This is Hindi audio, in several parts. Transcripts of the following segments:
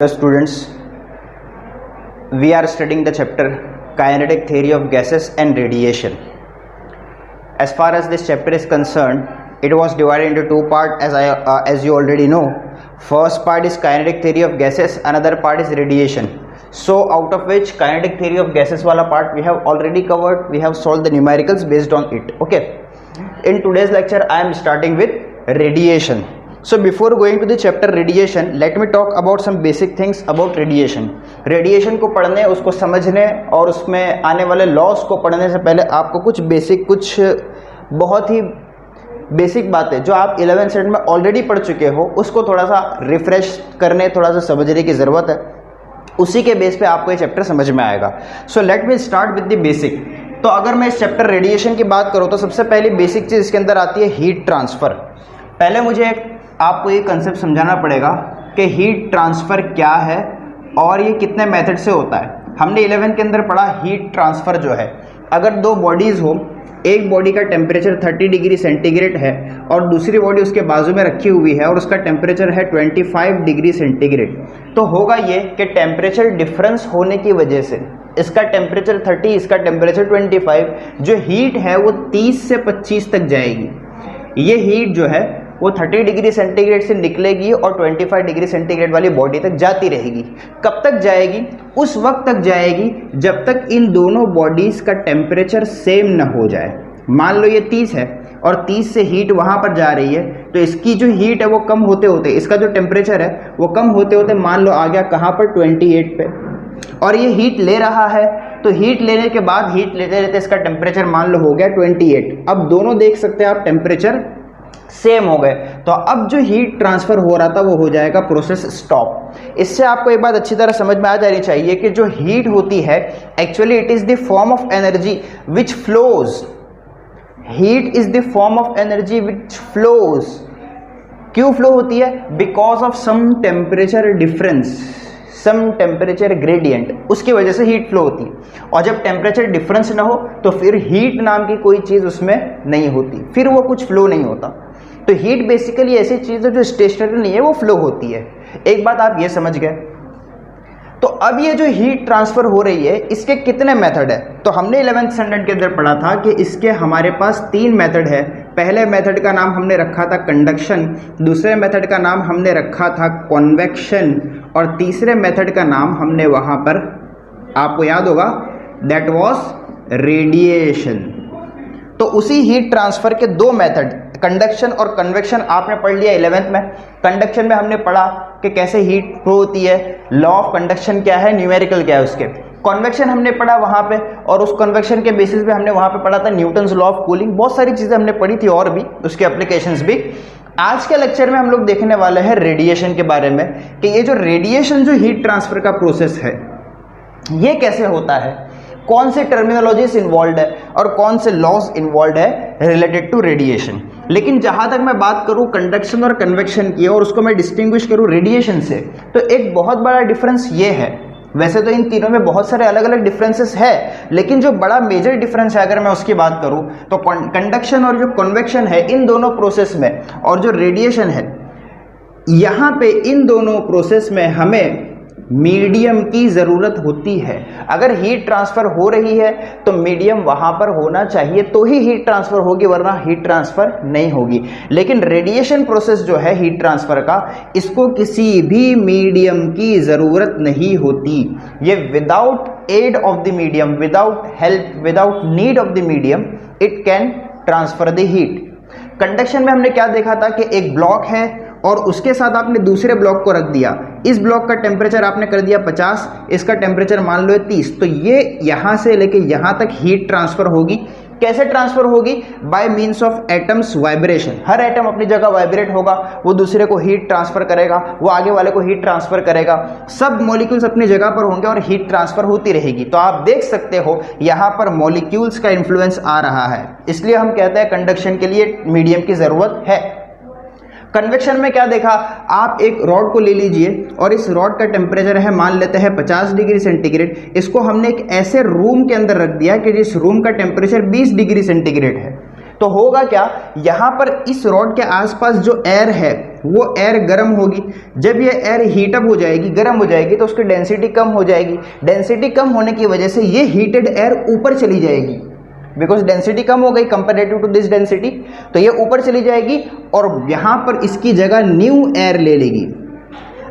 Students, we are studying the chapter kinetic theory of gases and radiation. As far as this chapter is concerned, it was divided into two parts as you already know. First part is kinetic theory of gases, another part is radiation. So out of which kinetic theory of gases wala part we have already covered, we have solved the numericals based on it. Okay. In today's lecture I am starting with radiation. So before going to the chapter radiation, let me talk about some basic things about radiation. Radiation को पढ़ने, उसको समझने और उसमें आने वाले लॉस को पढ़ने से पहले आपको कुछ बहुत ही बेसिक बातें जो आप 11th स्टैंडर्ड में ऑलरेडी पढ़ चुके हो उसको थोड़ा सा रिफ्रेश करने, थोड़ा सा समझने की ज़रूरत है. उसी के बेस पे आपको ये चैप्टर समझ में आएगा. So let me start with the basic. तो अगर मैं इस चैप्टर रेडिएशन की बात करूँ तो सबसे पहली बेसिक चीज़ इसके अंदर आती है हीट ट्रांसफ़र. पहले मुझे आपको ये कंसेप्ट समझाना पड़ेगा कि हीट ट्रांसफ़र क्या है और ये कितने मेथड से होता है. हमने 11 के अंदर पढ़ा हीट ट्रांसफ़र जो है, अगर दो बॉडीज़ हो, एक बॉडी का टेम्परेचर 30 डिग्री सेंटीग्रेड है और दूसरी बॉडी उसके बाजू में रखी हुई है और उसका टेम्परेचर है 25 डिग्री सेंटीग्रेड, तो होगा ये कि टेम्परेचर डिफरेंस होने की वजह से इसका टेम्परेचर 30, इसका टेम्परेचर 25, जो हीट है वो 30 से 25 तक जाएगी. ये हीट जो है वो 30 डिग्री सेंटीग्रेड से निकलेगी और 25 डिग्री सेंटीग्रेड वाली बॉडी तक जाती रहेगी. कब तक जाएगी? उस वक्त तक जाएगी जब तक इन दोनों बॉडीज़ का टेम्परेचर सेम ना हो जाए. मान लो ये 30 है और 30 से हीट वहाँ पर जा रही है, तो इसकी जो हीट है वो कम होते होते, इसका जो टेम्परेचर है वो कम होते होते मान लो आ गया कहाँ पर 28 पे, और ये हीट ले रहा है. तो हीट लेने के बाद हीट लेते लेते इसका टेम्परेचर मान लो हो गया 28. अब दोनों देख सकते हैं आप टेम्परेचर सेम हो गए, तो अब जो हीट ट्रांसफर हो रहा था वो हो जाएगा प्रोसेस स्टॉप. इससे आपको एक बात अच्छी तरह समझ में आ जानी चाहिए कि जो हीट होती है actually it is the form of energy which flows. Heat is the form of energy which flows. क्यों फ्लो होती है? Because of some temperature difference, some temperature gradient, उसकी वजह से हीट फ्लो होती है. और जब टेम्परेचर डिफरेंस ना हो तो फिर हीट नाम की कोई चीज़ उसमें नहीं होती, फिर वो कुछ फ्लो नहीं होता. तो हीट बेसिकली ऐसी चीज़ है जो स्टेशनरी नहीं है, वो फ्लो होती है. एक बात आप ये समझ गए. तो अब ये जो हीट ट्रांसफ़र हो रही है इसके कितने मेथड है? तो हमने 11th स्टैंडर्ड के अंदर पढ़ा था कि इसके हमारे पास 3 मेथड है. पहले मेथड का नाम हमने रखा था कंडक्शन, दूसरे मेथड का नाम हमने रखा था कॉन्वेक्शन, और तीसरे मेथड का नाम हमने वहाँ पर, आपको याद होगा, दैट वाज रेडिएशन. तो उसी हीट ट्रांसफ़र के 2 मेथड, कंडक्शन और कन्वेक्शन, आपने पढ़ लिया 11th में. कंडक्शन में हमने पढ़ा कि कैसे हीट फ्लो होती है, लॉ ऑफ कंडक्शन क्या है, न्यूमेरिकल क्या है उसके. कन्वेक्शन हमने पढ़ा वहाँ पे, और उस कन्वेक्शन के बेसिस पे हमने वहाँ पे पढ़ा था न्यूटन्स लॉ ऑफ कूलिंग. बहुत सारी चीज़ें हमने पढ़ी थी और भी उसके एप्लीकेशंस भी. आज के लेक्चर में हम लोग देखने वाले हैं रेडिएशन के बारे में, कि ये जो रेडिएशन, जो हीट ट्रांसफ़र का प्रोसेस है, ये कैसे होता है, कौन से टर्मिनोलॉजीज इन्वॉल्व है और कौन से लॉज इन्वॉल्व है रिलेटेड टू रेडिएशन. लेकिन जहाँ तक मैं बात करूँ कंडक्शन और कन्वेक्शन की और उसको मैं डिस्टिंग्विश करूँ रेडिएशन से, तो एक बहुत बड़ा डिफरेंस ये है. वैसे तो इन तीनों में बहुत सारे अलग अलग डिफरेंसेस है, लेकिन जो बड़ा मेजर डिफरेंस है अगर मैं उसकी बात करूँ तो कंडक्शन और जो कन्वेक्शन है इन दोनों प्रोसेस में, और जो रेडिएशन है यहाँ पे इन दोनों प्रोसेस में हमें मीडियम की ज़रूरत होती है. अगर हीट ट्रांसफ़र हो रही है तो मीडियम वहाँ पर होना चाहिए, तो ही हीट ट्रांसफ़र होगी, वरना हीट ट्रांसफ़र नहीं होगी. लेकिन रेडिएशन प्रोसेस जो है हीट ट्रांसफ़र का, इसको किसी भी मीडियम की ज़रूरत नहीं होती. ये without aid of the medium, without help, without need of the medium, it can transfer the heat. Conduction में हमने क्या देखा था कि एक ब्लॉक है और उसके साथ आपने दूसरे ब्लॉक को रख दिया. इस ब्लॉक का टेम्परेचर आपने कर दिया 50, इसका टेम्परेचर मान लो 30, तो ये यहाँ से लेके यहाँ तक हीट ट्रांसफ़र होगी. कैसे ट्रांसफ़र होगी? Bye means of atoms vibration. Her atom अपनी जगह वाइब्रेट होगा, वो दूसरे को हीट ट्रांसफ़र करेगा, वो आगे वाले को हीट ट्रांसफ़र करेगा. सब मॉलिक्यूल्स अपनी जगह पर होंगे और हीट ट्रांसफ़र होती रहेगी. तो आप देख सकते हो यहाँ पर मॉलिक्यूल्स का इन्फ्लुएंस आ रहा है, इसलिए हम कहते हैं कंडक्शन के लिए मीडियम की ज़रूरत है. कन्वेक्शन में क्या देखा, आप एक रॉड को ले लीजिए और इस रॉड का टेम्परेचर है, मान लेते हैं 50 डिग्री सेंटीग्रेड. इसको हमने एक ऐसे रूम के अंदर रख दिया कि जिस रूम का टेम्परेचर 20 डिग्री सेंटीग्रेड है. तो होगा क्या, यहाँ पर इस रॉड के आसपास जो एयर है वो एयर गर्म होगी। जब ये एयर हीटअप हो जाएगी, गर्म हो जाएगी, तो उसकी डेंसिटी कम हो जाएगी। डेंसिटी कम होने की वजह से ये हीटेड एयर ऊपर चली जाएगी, बिकॉज डेंसिटी कम हो गई कंपेरेटिव टू दिस डेंसिटी, तो ये ऊपर चली जाएगी और यहाँ पर इसकी जगह न्यू एयर ले लेगी।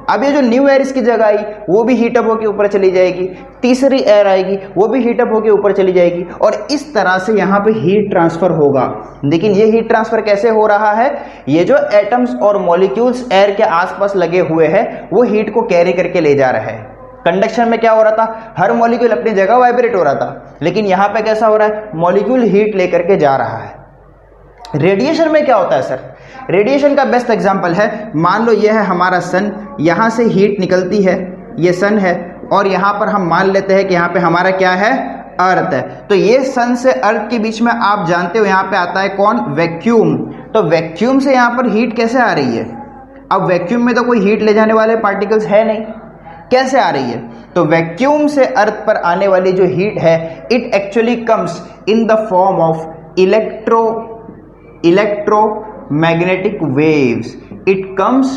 अब ये जो न्यू एयर इसकी जगह आई वो भी हीटअप होकर ऊपर चली जाएगी, तीसरी एयर आएगी वो भी हीटअप होकर ऊपर चली जाएगी, और इस तरह से यहाँ पे हीट ट्रांसफर होगा। लेकिन ये हीट ट्रांसफर कैसे हो रहा है? ये जो एटम्स और मॉलिक्यूल्स एयर के आसपास लगे हुए हैं वो हीट को कैरी करके ले जा रहा है। कंडक्शन में क्या हो रहा था? हर मॉलिक्यूल अपनी जगह वाइब्रेट हो रहा था, लेकिन यहाँ पे कैसा हो रहा है? मॉलिक्यूल हीट लेकर के जा रहा है। रेडिएशन में क्या होता है सर? रेडिएशन का बेस्ट एग्जांपल है, मान लो ये है हमारा सन, यहाँ से हीट निकलती है, ये सन है, और यहाँ पर हम मान लेते हैं कि यहाँ पे हमारा क्या है? अर्थ है। तो ये सन से अर्थ के बीच में आप जानते हो यहाँ पे आता है कौन? वैक्यूम। तो वैक्यूम से यहाँ पर हीट कैसे आ रही है? अब वैक्यूम में तो कोई हीट ले जाने वाले पार्टिकल्स है नहीं, कैसे आ रही है? तो वैक्यूम से अर्थ पर आने वाली जो हीट है, it actually comes in the form of electromagnetic waves. It comes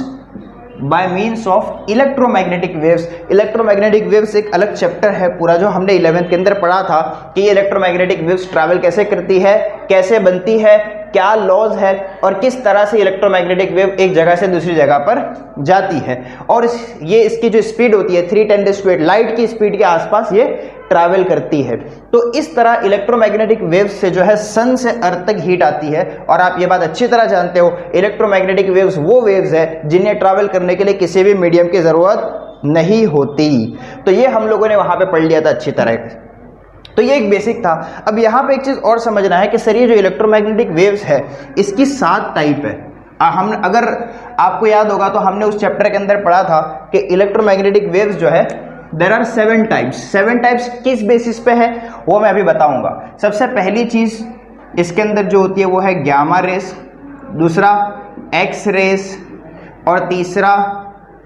by means of electromagnetic waves. Electromagnetic waves एक अलग चैप्टर है पूरा, जो हमने 11th के अंदर पढ़ा था कि ये इलेक्ट्रोमैग्नेटिक वेव्स ट्रैवल कैसे करती है, कैसे बनती है, क्या लॉज है, और किस तरह से इलेक्ट्रोमैग्नेटिक वेव एक जगह से दूसरी जगह पर जाती है। और ये इसकी जो स्पीड होती है 3×10⁸ लाइट की स्पीड के आसपास ये ट्रैवल करती है। तो इस तरह इलेक्ट्रोमैग्नेटिक वेव्स से जो है सन से अर्थ तक हीट आती है। और आप ये बात अच्छी तरह जानते हो, इलेक्ट्रोमैग्नेटिक वेव्स वो वेव्स है जिन्हें ट्रैवल करने के लिए किसी भी मीडियम की जरूरत नहीं होती। तो ये हम लोगों ने वहां पे पढ़ लिया था अच्छी तरह। तो ये एक बेसिक था। अब यहाँ पे एक चीज और समझना है कि सर ये जो इलेक्ट्रोमैग्नेटिक वेव्स है इसकी 7 टाइप है। हम अगर आपको याद होगा तो हमने उस चैप्टर के अंदर पढ़ा था कि इलेक्ट्रोमैग्नेटिक वेव्स जो है देयर आर 7 टाइप्स। 7 टाइप्स किस बेसिस पे है वो मैं अभी बताऊंगा। सबसे पहली चीज इसके अंदर जो होती है वो है गामा रेस, दूसरा एक्स रेस, और तीसरा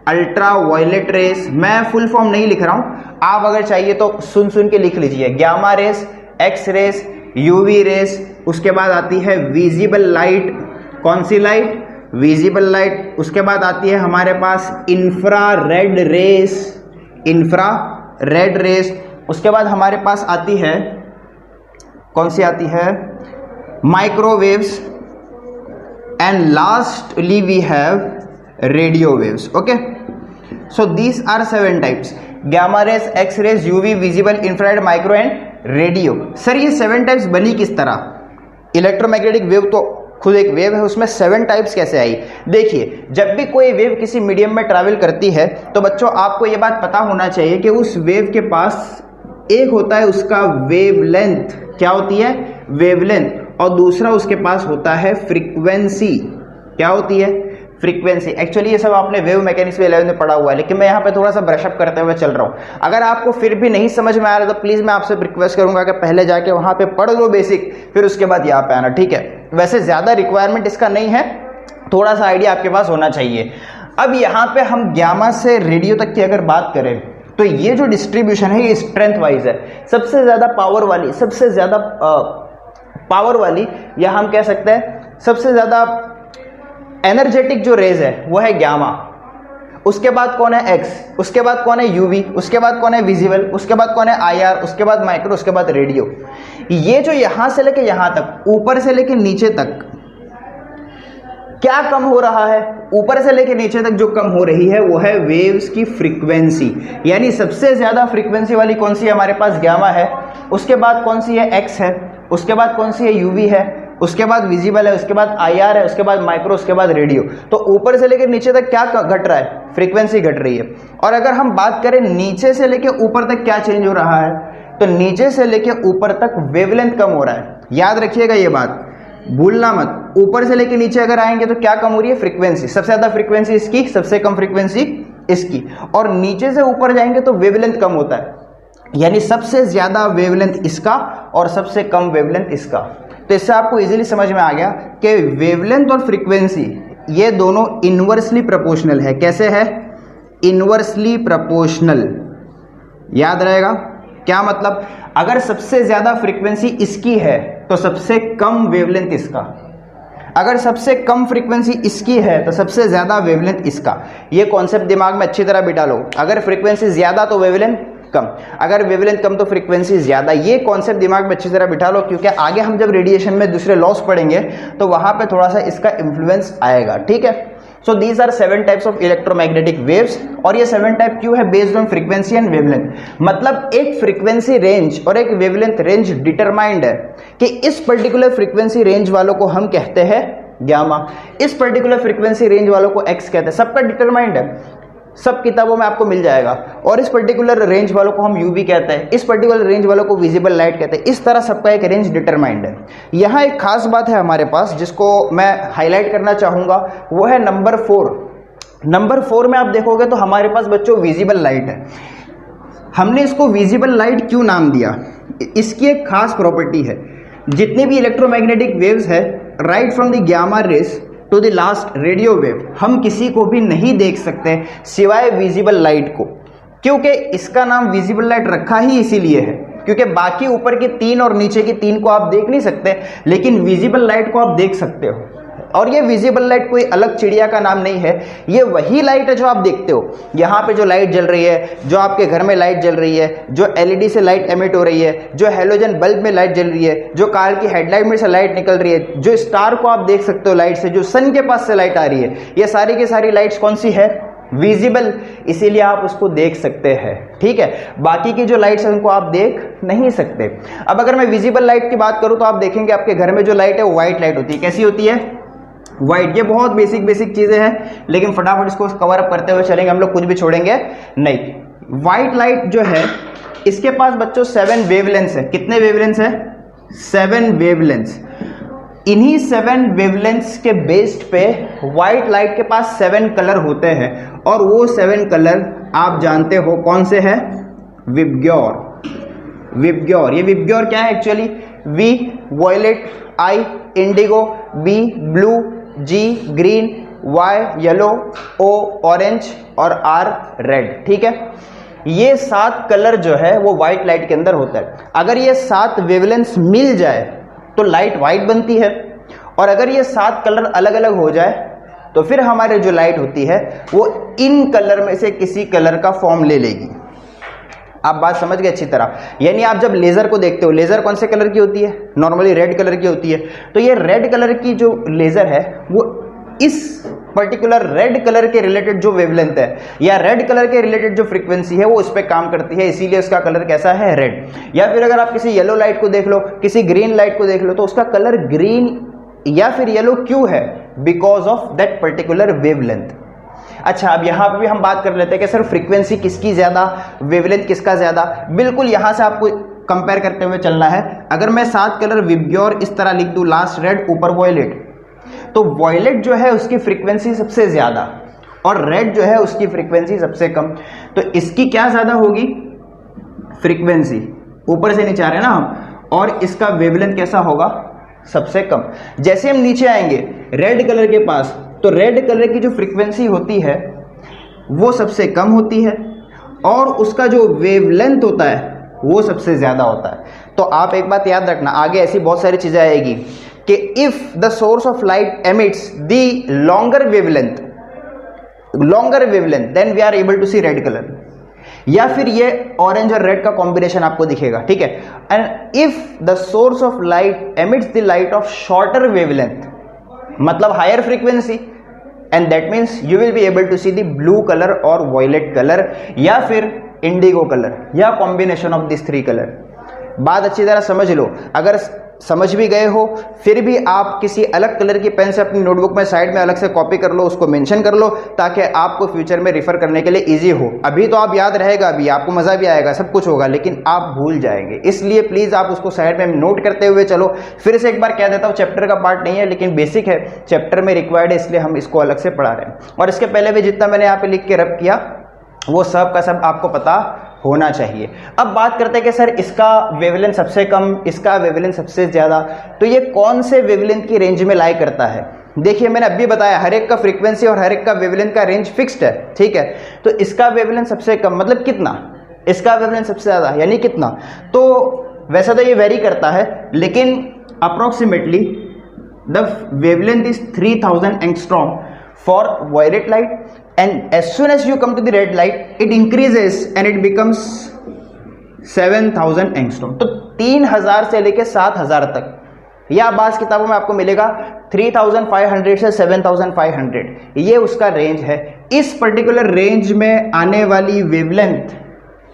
अल्ट्रा वायलेट रेस। मैं फुल फॉर्म नहीं लिख रहा हूं, आप अगर चाहिए तो सुन सुन के लिख लीजिए। Gamma rays, X rays, UV rays, उसके बाद आती है विजिबल लाइट। कौन सी लाइट? Visible light. उसके बाद आती है हमारे पास इंफ्रारेड रेस, इंफ्रारेड रेस। उसके बाद हमारे पास आती है, कौन सी आती है? Microwaves. And lastly we have radio waves. Okay, so these are 7 types: gamma rays, X rays, UV, visible, infrared, micro and radio. Sir ये 7 टाइप्स बनी किस तरह? इलेक्ट्रोमैग्नेटिक वेव तो खुद एक वेव है, उसमें 7 टाइप्स कैसे आई? देखिए, जब भी कोई वेव किसी मीडियम में ट्रैवल करती है तो बच्चों आपको ये बात पता होना चाहिए कि उस वेव के पास एक होता है उसका वेवलेंथ। क्या होती है? वेवलेंथ। और दूसरा उसके पास होता है फ्रीक्वेंसी। क्या होती है? फ्रीक्वेंसी। एक्चुअली ये सब आपने वेव मैकेनिक्स में 11 में पढ़ा हुआ है, लेकिन मैं यहाँ पे थोड़ा सा ब्रशअप करते हुए चल रहा हूँ। अगर आपको फिर भी नहीं समझ में आ रहा तो प्लीज मैं आपसे रिक्वेस्ट करूंगा कि पहले जाके वहां पे पढ़ लो बेसिक, फिर उसके बाद यहाँ पे आना, ठीक है? वैसे ज्यादा रिक्वायरमेंट इसका नहीं है, थोड़ा सा आइडिया आपके पास होना चाहिए। अब यहाँ पे हम गामा से रेडियो तक की अगर बात करें तो ये जो डिस्ट्रीब्यूशन है ये स्ट्रेंथ वाइज है। सबसे ज्यादा पावर वाली, सबसे ज्यादा पावर वाली, या हम कह सकते हैं सबसे ज्यादा एनर्जेटिक जो रेज है वो है गामा। उसके बाद कौन है? एक्स। उसके बाद कौन है? यूवी। उसके बाद कौन है? विजिबल। उसके बाद कौन है? आईआर। उसके बाद माइक्रो। उसके बाद रेडियो। ये जो यहां से लेके यहां तक, ऊपर से लेके नीचे तक क्या कम हो रहा है? ऊपर से लेके नीचे तक जो कम हो रही है वो है वेव्स की फ्रीक्वेंसी। यानी सबसे ज्यादा फ्रीक्वेंसी वाली कौन सी है? हमारे पास गामा है। उसके बाद कौन सी है? एक्स है। उसके बाद कौन सी है? यूवी है। उसके बाद विजिबल है। उसके बाद आईआर है। उसके बाद माइक्रो। उसके बाद रेडियो। तो ऊपर से लेकर नीचे तक क्या घट रहा है? फ्रीक्वेंसी घट रही है। और अगर हम बात करें नीचे से लेकर ऊपर तक क्या चेंज हो रहा है, तो नीचे से लेकर ऊपर तक वेवलेंथ कम हो रहा है। याद रखिएगा ये बात, भूलना मत। ऊपर से लेकर नीचे अगर आएंगे तो क्या कम हो रही है? फ्रीक्वेंसी। सबसे ज्यादा फ्रीक्वेंसी इसकी, सबसे कम फ्रीक्वेंसी इसकी। और नीचे से ऊपर जाएंगे तो वेवलेंथ कम होता है, यानी सबसे ज्यादा वेवलेंथ इसका और सबसे कम वेवलेंथ इसका। तो इससे आपको इजीली समझ में आ गया कि वेवलेंथ और फ्रीक्वेंसी ये दोनों इनवर्सली प्रोपोर्शनल है। कैसे है? Inversely proportional. याद रहेगा क्या मतलब? अगर सबसे ज्यादा फ्रीक्वेंसी इसकी है तो सबसे कम वेवलेंथ इसका। अगर सबसे कम फ्रीक्वेंसी इसकी है तो सबसे ज़्यादा वेवलेंथ इसका। ये कॉन्सेप्ट दिमाग में अच्छी तरह बिठा लो। अगर फ्रीक्वेंसी ज़्यादा तो वेवलेंथ कम, अगर वेवलेंथ कम तो फ्रीक्वेंसी ज़्यादा। ये कॉन्सेप्ट दिमाग में अच्छी तरह बिठा लो, क्योंकि आगे हम जब रेडिएशन में दूसरे लॉस पढ़ेंगे तो वहाँ पे थोड़ा सा इसका इन्फ्लुएंस आएगा, ठीक है। So these are 7 types of electromagnetic waves, और ये 7 टाइप क्यों है? Based on frequency and wavelength. मतलब एक फ्रीक्वेंसी रेंज और एक वेवलेंथ रेंज डिटरमाइंड है कि इस पर्टिकुलर फ्रीक्वेंसी रेंज वालों को हम कहते हैं गामा, इस पर्टिकुलर फ्रीक्वेंसी रेंज वालों को एक्स कहते हैं। सबका डिटरमाइंड है, सब किताबों में आपको मिल जाएगा। और इस पर्टिकुलर रेंज वालों को हम यूवी कहते हैं, इस पर्टिकुलर रेंज वालों को विजिबल लाइट कहते हैं। इस तरह सबका एक रेंज डिटरमाइंड है। यहाँ एक खास बात है हमारे पास जिसको मैं हाईलाइट करना चाहूँगा, वो है नंबर 4। नंबर 4 में आप देखोगे तो हमारे पास बच्चों विजिबल लाइट है। हमने इसको विजिबल लाइट क्यों नाम दिया? इसकी एक खास प्रॉपर्टी है, जितनी भी इलेक्ट्रोमैग्नेटिक वेव्स है right from the gamma rays to the last radio wave, हम किसी को भी नहीं देख सकते सिवाय विजिबल लाइट को। क्योंकि इसका नाम विजिबल लाइट रखा ही इसीलिए है क्योंकि बाकी ऊपर की 3 और नीचे की 3 को आप देख नहीं सकते, लेकिन विजिबल लाइट को आप देख सकते हो। और ये विजिबल लाइट कोई अलग चिड़िया का नाम नहीं है, ये वही लाइट है जो आप देखते हो। यहाँ पे जो लाइट जल रही है, जो आपके घर में लाइट जल रही है, जो एलईडी से लाइट एमिट हो रही है, जो हैलोजन बल्ब में लाइट जल रही है, जो कार की हेडलाइट में से लाइट निकल रही है, जो स्टार को आप देख सकते हो लाइट से, जो सन के पास से लाइट आ रही है, ये सारी की सारी लाइट्स कौन सी है? विजिबल। इसीलिए आप उसको देख सकते हैं, ठीक है। बाकी की जो लाइट्स हैं उनको आप देख नहीं सकते। अब अगर मैं विजिबल लाइट की बात करूं तो आप देखेंगे आपके घर में जो लाइट है वो व्हाइट लाइट होती है। कैसी होती है? व्हाइट। ये बहुत बेसिक चीजें हैं, लेकिन फटाफट इसको कवर अप करते हुए चलेंगे, हम लोग कुछ भी छोड़ेंगे नहीं। व्हाइट लाइट जो है इसके पास बच्चों 7 वेवलेंथ्स है। कितने वेवलेंथ्स है? 7 वेवलेंथ्स। इन्हीं 7 वेवलेंथ्स के बेस्ड पे व्हाइट लाइट के पास 7 कलर होते हैं, और वो 7 कलर आप जानते हो कौन से हैं? विबग्योर। विबग्योर। ये विबग्योर क्या है actually? V violet, I indigo, B blue, G green, Y yellow, O orange और आर रेड, ठीक है। ये 7 कलर जो है वो व्हाइट लाइट के अंदर होता है। अगर ये 7 वेवलेंथ्स मिल जाए तो लाइट व्हाइट बनती है, और अगर ये 7 कलर अलग अलग हो जाए तो फिर हमारे जो लाइट होती है वो इन कलर में से किसी कलर का फॉर्म ले लेगी। आप बात समझ गए अच्छी तरह? यानी आप जब लेजर को देखते हो, लेजर कौन से कलर की होती है? नॉर्मली रेड कलर की होती है। तो ये रेड कलर की जो लेजर है वो इस पर्टिकुलर रेड कलर के रिलेटेड जो वेवलेंथ है या रेड कलर के रिलेटेड जो फ्रीक्वेंसी है वो इस पे काम करती है, इसीलिए उसका कलर कैसा है? रेड। या फिर अगर आप किसी येलो लाइट को देख लो, किसी ग्रीन लाइट को देख लो, तो उसका कलर ग्रीन या फिर येलो क्यों है? Because of that particular wavelength. अच्छा, अब यहां पे भी हम बात कर लेते हैं कि सर फ्रीक्वेंसी किसकी ज्यादा, वेवलेंथ किसका ज्यादा। बिल्कुल यहां से आपको कंपेयर करते हुए चलना है। अगर मैं 7 कलर विबग्योर इस तरह लिख दूं, लास्ट रेड ऊपर वॉयलेट, तो वॉयलेट जो है उसकी फ्रीक्वेंसी सबसे ज्यादा और रेड जो है उसकी फ्रीक्वेंसी सबसे कम। तो इसकी क्या ज्यादा होगी? फ्रीक्वेंसी। ऊपर से नीचे आ रहे हैं ना हम, और इसका वेवलेंथ कैसा होगा? सबसे कम। जैसे हम नीचे आएंगे रेड कलर के पास, तो रेड कलर की जो फ्रीक्वेंसी होती है वो सबसे कम होती है, और उसका जो वेवलेंथ होता है वो सबसे ज्यादा होता है। तो आप एक बात याद रखना, आगे ऐसी बहुत सारी चीजें आएगी कि if the source of light emits the longer wavelength then we are able to see red colour, या फिर ये ऑरेंज और रेड का कॉम्बिनेशन आपको दिखेगा, ठीक है। And if the source of light emits the light of shorter wavelength, मतलब higher frequency, and that means you will be able to see the blue colour और वॉयलेट कलर या फिर इंडिगो कलर या कॉम्बिनेशन ऑफ दिस 3 कलर। बात अच्छी तरह समझ लो। अगर समझ भी गए हो फिर भी आप किसी अलग कलर की पेन से अपनी नोटबुक में साइड में अलग से कॉपी कर लो, उसको मेंशन कर लो, ताकि आपको फ्यूचर में रिफर करने के लिए इजी हो। अभी तो आप याद रहेगा, अभी आपको मजा भी आएगा, सब कुछ होगा, लेकिन आप भूल जाएंगे। इसलिए प्लीज आप उसको साइड में नोट करते हुए चलो। फिर से एक बार कह देता हूँ, चैप्टर का पार्ट नहीं है लेकिन बेसिक है, चैप्टर में रिक्वायर्ड है, इसलिए हम इसको अलग से पढ़ा रहे हैं। और इसके पहले भी जितना मैंने यहाँ पे लिख के रब किया वो सब का सब आपको पता होना चाहिए। अब बात करते हैं कि सर इसका वेवलेंथ सबसे कम, इसका वेवलेंथ सबसे ज्यादा, तो ये कौन से वेवलेंथ की रेंज में लाई करता है? देखिए मैंने अभी बताया हर एक का फ्रीक्वेंसी और हर एक का वेवलेंथ का रेंज फिक्स्ड है, ठीक है। तो इसका वेवलेंथ सबसे कम मतलब कितना, इसका वेवलेंथ सबसे ज्यादा यानी कितना? तो वैसे तो ये वेरी करता है, लेकिन approximately the wavelength is 3000 angstrom for violet light, and as soon as you come to the red light it increases and it becomes 7000 angstrom. तो 3000 से लेके 7000 तक, या बाज़ किताबों में आपको मिलेगा 3500 से 7500, ये उसका रेंज है. इस पर्टिकुलर रेंज में आने वाली वेवलेंथ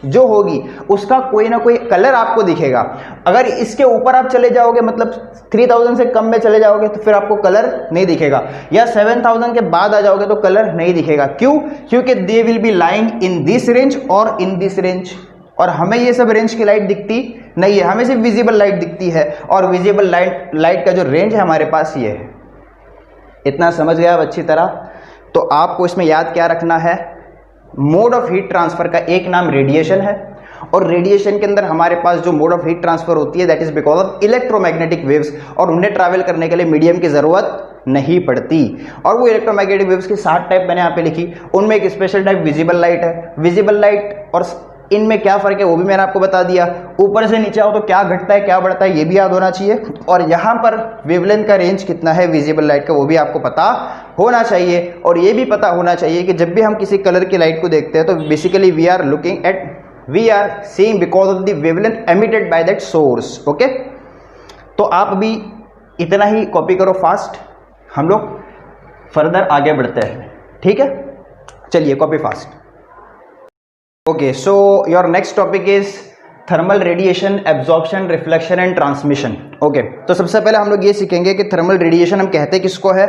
जो होगी उसका कोई ना कोई कलर आपको दिखेगा. अगर इसके ऊपर आप चले जाओगे, मतलब 3000 से कम में चले जाओगे तो फिर आपको कलर नहीं दिखेगा, या 7000 के बाद आ जाओगे तो कलर नहीं दिखेगा. क्यों? क्योंकि they will be lying in this range और इन दिस रेंज, और हमें ये सब रेंज की लाइट दिखती नहीं है, हमें सिर्फ विजिबल लाइट दिखती है, और विजिबल लाइट का जो रेंज है हमारे पास ये है. इतना समझ गया आप अच्छी तरह? तो आपको इसमें याद क्या रखना है, मोड ऑफ हीट ट्रांसफर का एक नाम रेडिएशन है, और रेडिएशन के अंदर हमारे पास जो मोड ऑफ हीट ट्रांसफर होती है that is because of electromagnetic waves, और उन्हें ट्रैवल करने के लिए मीडियम की जरूरत नहीं पड़ती. और वो इलेक्ट्रोमैग्नेटिक वेव्स की 7 टाइप मैंने यहाँ पे लिखी, उनमें एक स्पेशल टाइप विजिबल लाइट है. विजिबल लाइट और इनमें क्या फ़र्क है वो भी मैंने आपको बता दिया. ऊपर से नीचे आओ तो क्या घटता है क्या बढ़ता है ये भी याद होना चाहिए, और यहाँ पर वेवलेंथ का रेंज कितना है विजिबल लाइट का वो भी आपको पता होना चाहिए. और ये भी पता होना चाहिए कि जब भी हम किसी कलर की लाइट को देखते हैं तो basically we are seeing because of the wavelength emitted by that source. Okay, तो आप अभी इतना ही कॉपी करो फास्ट, हम लोग फर्दर आगे बढ़ते हैं. ठीक है, चलिए copy fast. Okay, so your next topic is thermal radiation, absorption, reflection and transmission. Okay, तो सबसे पहले हम लोग ये सीखेंगे कि थर्मल रेडिएशन हम कहते किसको है,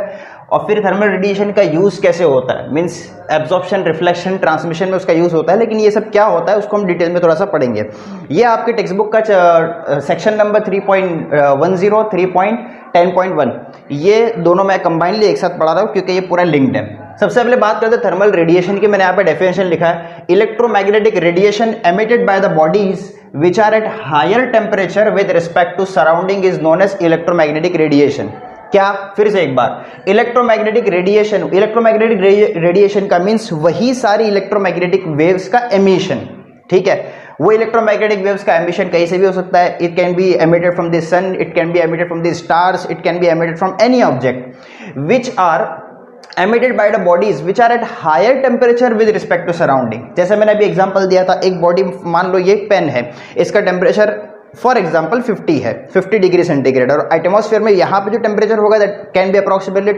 और फिर थर्मल रेडिएशन का यूज़ कैसे होता है, मीन्स एब्जॉर्प्शन, रिफ्लेक्शन, ट्रांसमिशन में उसका यूज़ होता है. लेकिन ये सब क्या होता है उसको हम डिटेल में थोड़ा सा पढ़ेंगे. ये आपके टेक्स्ट बुक का सेक्शन नंबर 3.10, 3.10.1, ये दोनों मैं कंबाइनली एक साथ पढ़ा रहा हूँ क्योंकि ये पूरा लिंक्ड है. सबसे पहले बात करते हैं थर्मल रेडिएशन की. मैंने यहाँ पे डेफिनेशन लिखा है, electromagnetic radiation emitted by the bodies which are at higher temperature with respect to surrounding is known as electromagnetic radiation. क्या? फिर से एक बार, इलेक्ट्रोमैग्नेटिक रेडिएशन का मीन्स वही सारी इलेक्ट्रोमैग्नेटिक वेव्स का एमिशन. ठीक है, वो इलेक्ट्रोमैग्नेटिक वेव्स का एमिशन कहीं से भी हो सकता है. It can be emitted from the sun, it can be emitted from the stars, it can be emitted from any object which are emitted by the bodies which are at higher temperature with respect to surrounding. जैसे मैंने अभी एग्जांपल दिया था, एक बॉडी मान लो ये पेन है, इसका टेम्परेचर फॉर एग्जांपल 50 है, 50 डिग्री सेंटीग्रेड, और एटमॉस्फेयर में यहाँ पे जो टेम्परेचर होगा that can be approximately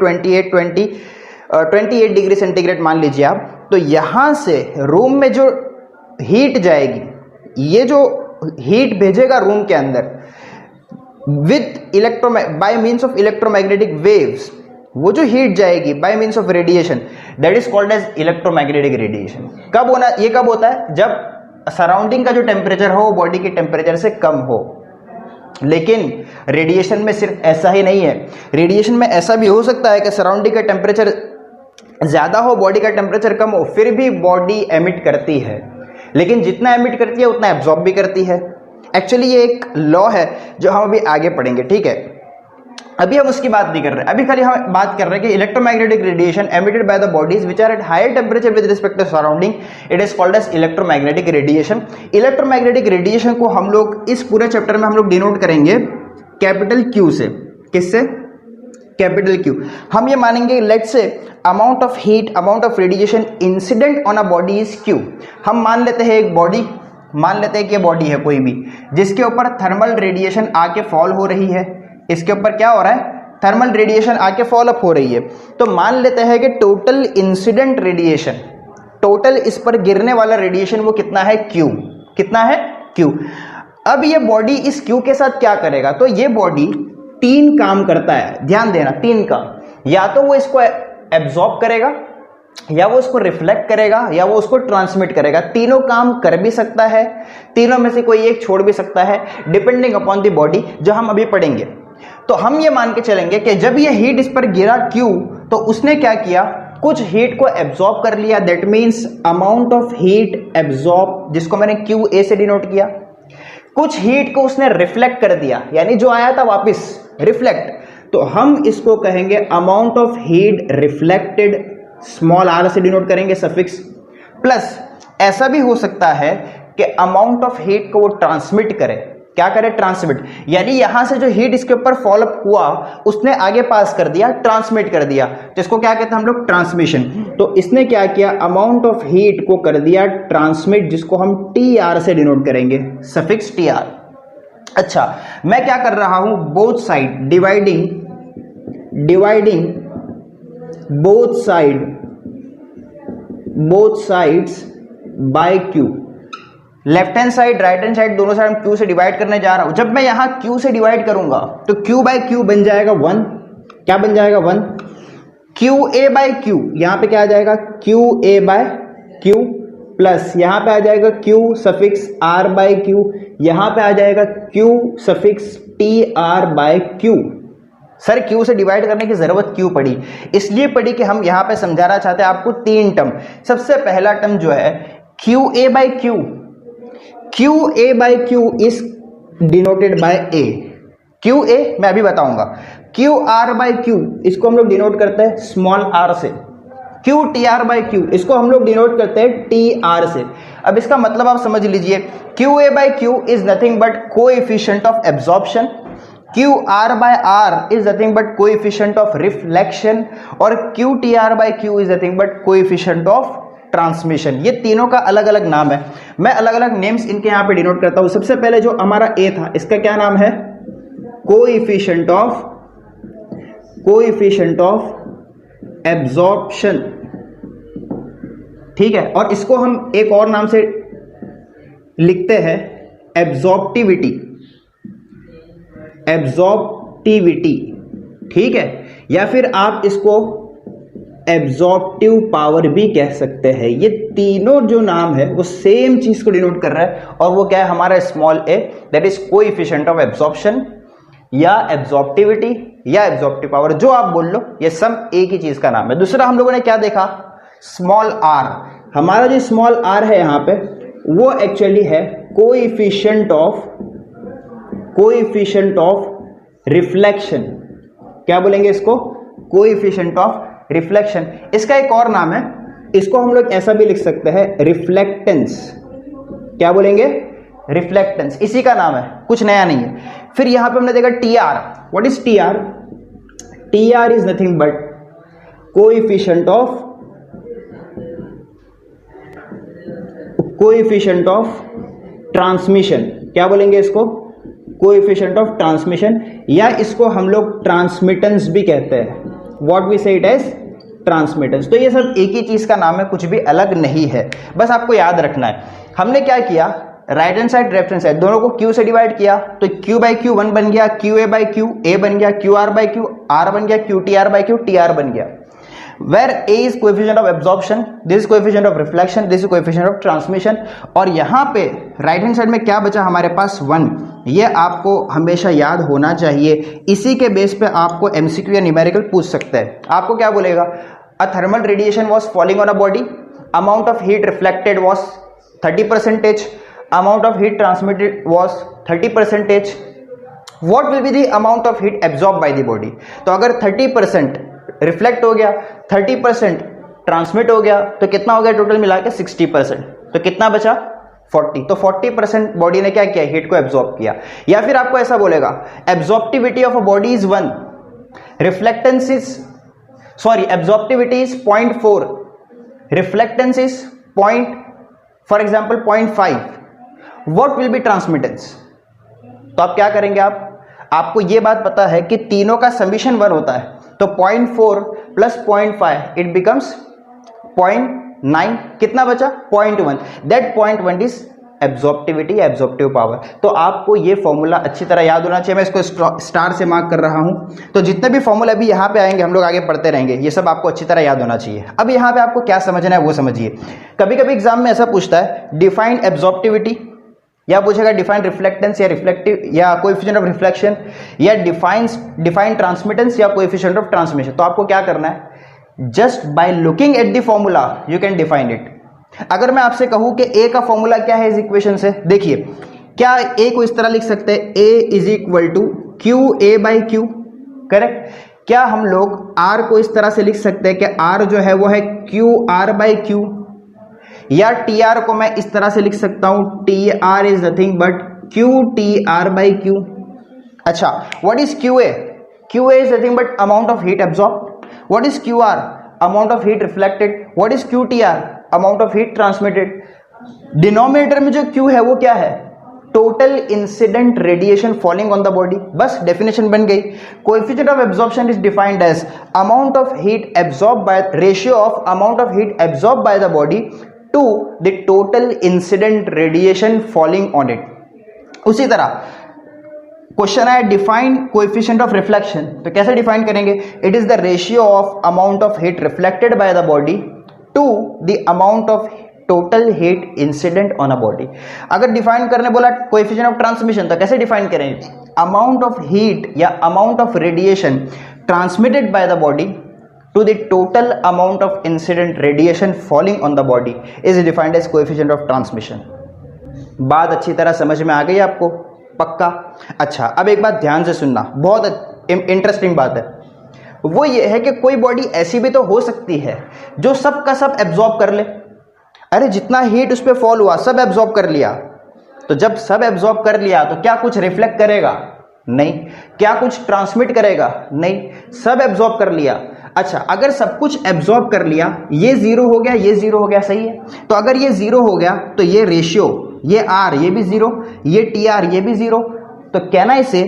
28 degree centigrade मान लीजिए आप. तो यहाँ से रूम में जो हीट जाएगी, ये जो हीट भेजेगा रूम के अंदर with by means of electromagnetic waves, वो जो हीट जाएगी by means of radiation that is called as electromagnetic radiation. कब होना, ये कब होता है? जब सराउंडिंग का जो टेम्परेचर हो वो बॉडी के टेम्परेचर से कम हो. लेकिन रेडिएशन में सिर्फ ऐसा ही नहीं है, रेडिएशन में ऐसा भी हो सकता है कि सराउंडिंग का टेम्परेचर ज़्यादा हो, बॉडी का टेम्परेचर कम हो, फिर भी बॉडी एमिट करती है. लेकिन जितना एमिट करती है उतना एब्जॉर्ब भी करती है. एक्चुअली ये एक लॉ है जो हम अभी आगे पढ़ेंगे. ठीक है, अभी हम उसकी बात नहीं कर रहे, अभी खाली हम बात कर रहे हैं कि electromagnetic radiation emitted by the bodies which are at higher temperature with respect to surrounding, it is called as electromagnetic radiation. Electromagnetic radiation को हम लोग इस पूरे चैप्टर में हम लोग डिनोट करेंगे कैपिटल क्यू से. किससे? Capital Q. हम ये मानेंगे let's say amount of heat, amount of radiation incident on a body is Q. हम मान लेते हैं एक बॉडी, मान लेते हैं कि बॉडी है कोई भी जिसके ऊपर थर्मल रेडिएशन आके फॉल हो रही है. इसके ऊपर क्या हो रहा है? थर्मल रेडिएशन आके फॉल अप हो रही है. तो मान लेते हैं कि टोटल इंसिडेंट रेडिएशन, टोटल इस पर गिरने वाला रेडिएशन वो कितना है? क्यू. कितना है? क्यू. अब ये बॉडी इस क्यू के साथ क्या करेगा? तो ये बॉडी 3 काम करता है, ध्यान देना, 3 काम. या तो वो इसको एब्जॉर्ब करेगा, या वो उसको रिफ्लेक्ट करेगा, या वो उसको ट्रांसमिट करेगा. तीनों काम कर भी सकता है, तीनों में से कोई एक छोड़ भी सकता है डिपेंडिंग अपॉन द बॉडी, जो हम अभी पढ़ेंगे. तो हम ये मान के चलेंगे कि जब ये हीट इस पर गिरा क्यू, तो उसने क्या किया? कुछ हीट को एब्जॉर्ब कर लिया, that means amount of heat absorb, जिसको मैंने क्यू ए से डिनोट किया. कुछ हीट को उसने रिफ्लेक्ट कर दिया, यानी जो आया था वापस रिफ्लेक्ट, तो हम इसको कहेंगे amount of heat reflected, small R से डिनोट करेंगे सफिक्स. प्लस ऐसा भी हो सकता है कि अमाउंट ऑफ हीट को वो ट्रांसमिट करे, क्या करे, ट्रांसमिट, यानी यहां से जो हीट इसके ऊपर फॉलोअप हुआ उसने आगे पास कर दिया, ट्रांसमिट कर दिया, तो इसको क्या कहते हैं हम लोग, ट्रांसमिशन। तो इसने क्या किया, अमाउंट ऑफ हीट को कर दिया ट्रांसमिट, जिसको हम TR से डिनोट करेंगे, सफिक्स TR। अच्छा, मैं क्या कर रहा हूं, both side dividing both sides by Q, left hand side right hand side दोनों साइड हम Q से डिवाइड करने जा रहा हूं। जब मैं यहां Q से डिवाइड करूंगा तो Q बाय Q बन जाएगा 1, क्या बन जाएगा 1, QA बाय Q, यहां पे क्या आ जाएगा, QA बाय Q, प्लस यहां पे आ जाएगा Q suffix R by Q, यहां पे आ जाएगा Q suffix TR by Q। Sir Q से डिवाइड करने की जरूरत क्यों पड़ी, इसलिए पड़ी कि हम यहां पे समझाना चाहते हैं आपको 3 टर्म। सबसे पहला टर्म जो है QA by Q, QA by Q is denoted by A, QA मैं अभी बताऊंगा, QR बाय Q इसको हम लोग डिनोट करते हैं स्मॉल r से, QTR बाय Q इसको हम लोग डिनोट करते हैं TR से। अब इसका मतलब आप समझ लीजिए, QA by Q is nothing but coefficient of absorption, QR by R is nothing but coefficient of reflection, और QTR by Q is nothing but coefficient of transmission. ये तीनों का अलग अलग नाम है, मैं अलग अलग नेम्स इनके यहां पे डिनोट करता हूं। सबसे पहले जो हमारा A था, इसका क्या नाम है, कोएफिशिएंट ऑफ एब्जॉर्प्शन, ठीक है, और इसको हम एक और नाम से लिखते हैं एब्जॉर्प्टिविटी, ठीक है, या फिर आप इसको एब्जॉर्प्टिव पावर भी कह सकते हैं। ये तीनों जो नाम है वो सेम चीज को डिनोट कर रहा है, और वो क्या है, हमारा small a, that is coefficient of absorption या एब्जॉर्प्टिविटी या एब्जॉर्प्टिव पावर, जो आप बोल लो, ये सब एक ही चीज का नाम है। दूसरा हम लोगों ने क्या देखा, स्मॉल r, हमारा जो स्मॉल r है यहां पे वो एक्चुअली है कोएफिशिएंट ऑफ रिफ्लेक्शन, क्या बोलेंगे इसको, कोएफिशिएंट ऑफ रिफ्लेक्शन। इसका एक और नाम है, इसको हम लोग ऐसा भी लिख सकते हैं रिफ्लेक्टेंस, क्या बोलेंगे, रिफ्लेक्टेंस, इसी का नाम है, कुछ नया नहीं है। फिर यहां पे हमने देखा TR, what is TR, TR is nothing but coefficient of transmission, क्या बोलेंगे इसको, कोएफिशिएंट ऑफ ट्रांसमिशन, या इसको हम लोग ट्रांसमिटेंस भी कहते हैं, व्हाट वी से इट एज ट्रांसमिटेंस। तो ये सब एक ही चीज का नाम है, कुछ भी अलग नहीं है, बस आपको याद रखना है। हमने क्या किया, right hand side left hand side दोनों को Q से डिवाइड किया, तो Q बाई Q 1 बन गया, QA बाई Q A बन गया, QR बाई Q R बन गया, QTR बाई Q TR बन गया। Where A is coefficient of absorption, this is coefficient of reflection, this is coefficient of transmission, और यहाँ पे राइट हैंड साइड में क्या बचा हमारे पास 1, ये आपको हमेशा याद होना चाहिए। इसी के बेस पे आपको MCQ या न्यूमेरिकल पूछ सकते हैं। आपको क्या बोलेगा, a thermal radiation was falling on a body, amount of heat reflected was 30%, amount of heat transmitted was 30%, what will be the amount of heat absorbed by the body। तो अगर 30% रिफ्लेक्ट हो गया, 30% ट्रांसमिट हो गया, तो कितना हो गया टोटल मिला के 60%, तो कितना बचा 40, तो 40% बॉडी ने क्या किया, हीट को एब्जॉर्ब किया। या फिर आपको ऐसा बोलेगा, absorptivity of a body is 1, reflectance is absorptivity is 0.4, reflectance is for example 0.5, what will be transmittance. तो आप क्या करेंगे, आपको ये बात पता है कि तीनों का समीशन 1 होता है, तो 0.4 प्लस 0.5 इट बिकम्स 0.9, कितना बचा 0.1, that 0.1 is absorptivity, absorptive power. तो आपको ये फॉर्मूला अच्छी तरह याद होना चाहिए, मैं इसको स्टार से मार्क कर रहा हूं। तो जितने भी फॉर्मूला अभी यहाँ पे आएंगे, हम लोग आगे पढ़ते रहेंगे, ये सब आपको अच्छी तरह याद होना चाहिए। अब यहाँ पे आपको क्या समझना है वो समझिए। कभी कभी एग्जाम में ऐसा पूछता है, डिफाइन एब्जॉर्प्टिविटी, या पूछेगा डिफाइन रिफ्लेक्टेंस या रिफ्लेक्टिव या कोएफिशिएंट ऑफ रिफ्लेक्शन, या डिफाइन ट्रांसमिटेंस या कोएफिशिएंट ऑफ ट्रांसमिशन। तो आपको क्या करना है, just by looking at the formula you can define it. अगर मैं आपसे कहूं कि ए का फॉर्मूला क्या है इस इक्वेशन से, देखिए क्या ए को इस तरह लिख सकते हैं, a is equal to q a by q, correct. क्या हम लोग आर को इस तरह से लिख सकते हैं कि आर जो है वो है क्यू आर बाई क्यू, या टी आर को मैं इस तरह से लिख सकता हूं, t r is nothing but q t r by q. अच्छा, what is q a? Q a is nothing but amount of heat absorb. What is q r? Amount of heat reflected. What is q t r? Amount of heat transmitted. Denominator में जो क्यू है वो क्या है? Total incident radiation falling on the body. बस डेफिनेशन बन गई। Coefficient of absorption is defined as amount of heat absorb by ratio of amount of heat absorb by the body to the total incident radiation falling on it. उसी तरह क्वेश्चन है डिफाइन कोएफिशिएंट ऑफ रिफ्लेक्शन, तो कैसे डिफाइन करेंगे? It is the ratio of amount of heat reflected by the body to the amount of total heat incident on a body. अगर डिफाइन करने बोला कोएफिशिएंट ऑफ ट्रांसमिशन, तो कैसे डिफाइन करेंगे? अमाउंट ऑफ हीट या amount of radiation transmitted by the body to the total amount of incident radiation falling on the body is defined as coefficient of transmission. बात अच्छी तरह समझ में आ गई आपको? पक्का? अच्छा, अब एक बात ध्यान से सुनना, बहुत इंटरेस्टिंग बात है। वो ये है कि कोई बॉडी ऐसी भी तो हो सकती है जो सब का सब एब्जॉर्ब कर ले। अरे जितना हीट उस पर फॉल हुआ सब एब्जॉर्ब कर लिया, तो जब सब एब्जॉर्ब कर लिया तो क्या कुछ रिफ्लेक्ट करेगा? नहीं। क्या कुछ ट्रांसमिट करेगा? नहीं। सब एब्जॉर्ब कर लिया। अच्छा, अगर सब कुछ एब्जॉर्ब कर लिया, ये जीरो हो गया, ये जीरो हो गया, सही है। तो अगर ये जीरो हो गया तो ये रेशियो, ये आर, ये भी जीरो, ये टी आर, ये भी जीरो, तो कहना इसे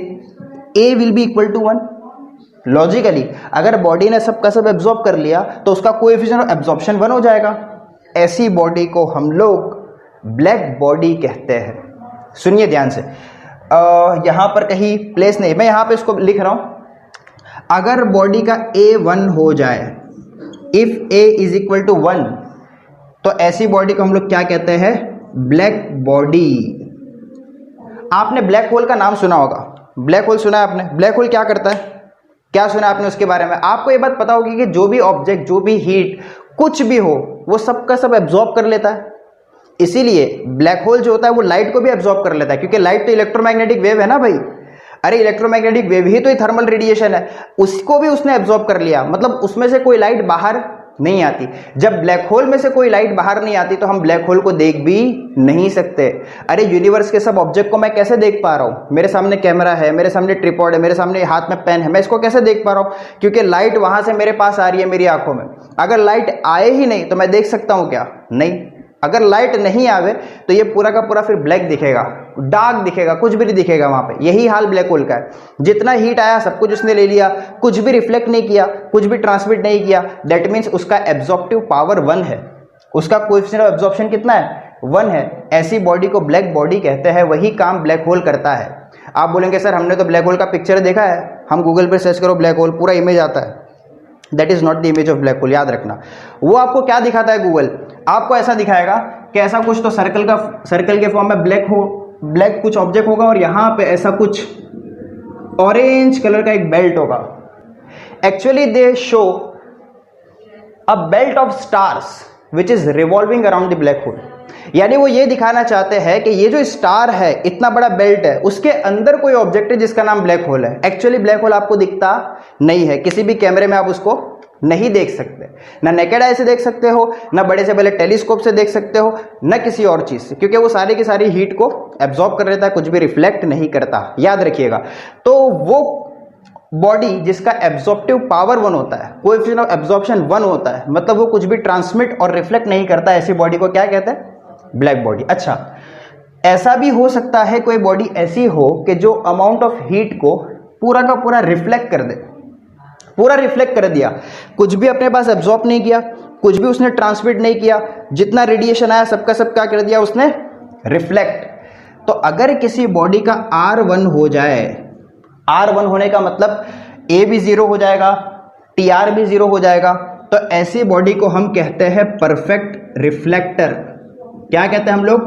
a will be equal to 1। Logically अगर बॉडी ने सब का सब एब्जॉर्ब कर लिया तो उसका कोएफिशिएंट ऑफ एब्जॉर्प्शन 1 हो जाएगा। ऐसी बॉडी को हम लोग ब्लैक बॉडी कहते हैं। सुनिए ध्यान से, यहां पर कहीं प्लेस नहीं, मैं यहां पे इसको लिख रहा हूं। अगर बॉडी का ए 1 हो जाए, if A is equal to 1, तो ऐसी बॉडी को हम लोग क्या कहते हैं? Black body. आपने ब्लैक होल का नाम सुना होगा। ब्लैक होल सुना है आपने? ब्लैक होल क्या करता है? क्या सुना आपने उसके बारे में? आपको ये बात पता होगी कि जो भी ऑब्जेक्ट, जो भी हीट, कुछ भी हो, वो सब का सब एब्जॉर्ब कर लेता है। इसीलिए ब्लैक होल जो होता है वो लाइट को भी एब्जॉर्ब कर लेता है, क्योंकि लाइट तो इलेक्ट्रोमैग्नेटिक वेव है ना भाई। अरे इलेक्ट्रोमैग्नेटिक वेव ही तो थर्मल रेडिएशन है, उसको भी उसने एब्जॉर्ब कर लिया। मतलब उसमें से कोई लाइट बाहर नहीं आती। जब ब्लैक होल में से कोई लाइट बाहर नहीं आती तो हम ब्लैक होल को देख भी नहीं सकते। अरे यूनिवर्स के सब ऑब्जेक्ट को मैं कैसे देख पा रहा हूं? मेरे सामने कैमरा है, मेरे सामने ट्रिपॉड है, मेरे सामने हाथ में पेन है, मैं इसको कैसे देख पा रहा हूं? क्योंकि लाइट वहां से मेरे पास आ रही है मेरी आंखों में। अगर लाइट आए ही नहीं तो मैं देख सकता हूं क्या? नहीं। अगर लाइट नहीं आवे तो ये पूरा का पूरा फिर ब्लैक दिखेगा, डार्क दिखेगा, कुछ भी नहीं दिखेगा वहां पे। यही हाल ब्लैक होल का है। जितना हीट आया सब कुछ उसने ले लिया, कुछ भी रिफ्लेक्ट नहीं किया, कुछ भी ट्रांसमिट नहीं किया। दैट मीन्स उसका एब्जॉर्प्टिव पावर 1 है, उसका कोएफिशिएंट ऑफ एब्जॉर्प्शन कितना है? 1 है। ऐसी बॉडी को ब्लैक बॉडी कहते हैं। वही काम ब्लैक होल करता है। आप बोलेंगे सर हमने तो ब्लैक होल का पिक्चर देखा है। हम गूगल पर सर्च करो ब्लैक होल, पूरा इमेज आता है। That is not the image of black hole, याद रखना। वो आपको क्या दिखाता है गूगल? आपको ऐसा दिखाएगा कि ऐसा कुछ तो सर्कल के फॉर्म में ब्लैक कुछ ऑब्जेक्ट होगा और यहां पे ऐसा कुछ ऑरेंज कलर का एक बेल्ट होगा। Actually they show a belt of stars which is revolving around the black hole. यानी वो ये दिखाना चाहते हैं कि ये जो स्टार है, इतना बड़ा बेल्ट है, उसके अंदर कोई ऑब्जेक्ट है जिसका नाम ब्लैक होल है। एक्चुअली ब्लैक होल आपको दिखता नहीं है, किसी भी कैमरे में आप उसको नहीं देख सकते। ना नेकेड आई से देख सकते हो, ना बड़े से बड़े टेलीस्कोप से देख सकते हो, ना किसी और चीज से, क्योंकि वो सारी की सारी हीट को एब्जॉर्ब कर लेता है, कुछ भी रिफ्लेक्ट नहीं करता। याद रखिएगा। तो वो बॉडी जिसका एब्जॉर्प्टिव पावर 1 होता है, कोएफिशिएंट ऑफ एब्जॉर्प्शन 1 होता है, मतलब वो कुछ भी ट्रांसमिट और रिफ्लेक्ट नहीं करता, ऐसी बॉडी को क्या कहते हैं? Black body. अच्छा, ऐसा भी हो सकता है कोई बॉडी ऐसी हो कि जो अमाउंट ऑफ हीट को पूरा का पूरा रिफ्लेक्ट कर दे, पूरा रिफ्लेक्ट कर दिया, कुछ भी अपने पास एब्जॉर्ब नहीं किया, कुछ भी उसने ट्रांसमिट नहीं किया, जितना रेडिएशन आया सबका सब क्या कर दिया उसने? रिफ्लेक्ट। तो अगर किसी बॉडी का R1 हो जाए, R1 होने का मतलब A भी 0 हो जाएगा, TR भी 0 हो जाएगा, तो ऐसी बॉडी को हम कहते हैं परफेक्ट रिफ्लेक्टर। क्या कहते हैं हम लोग?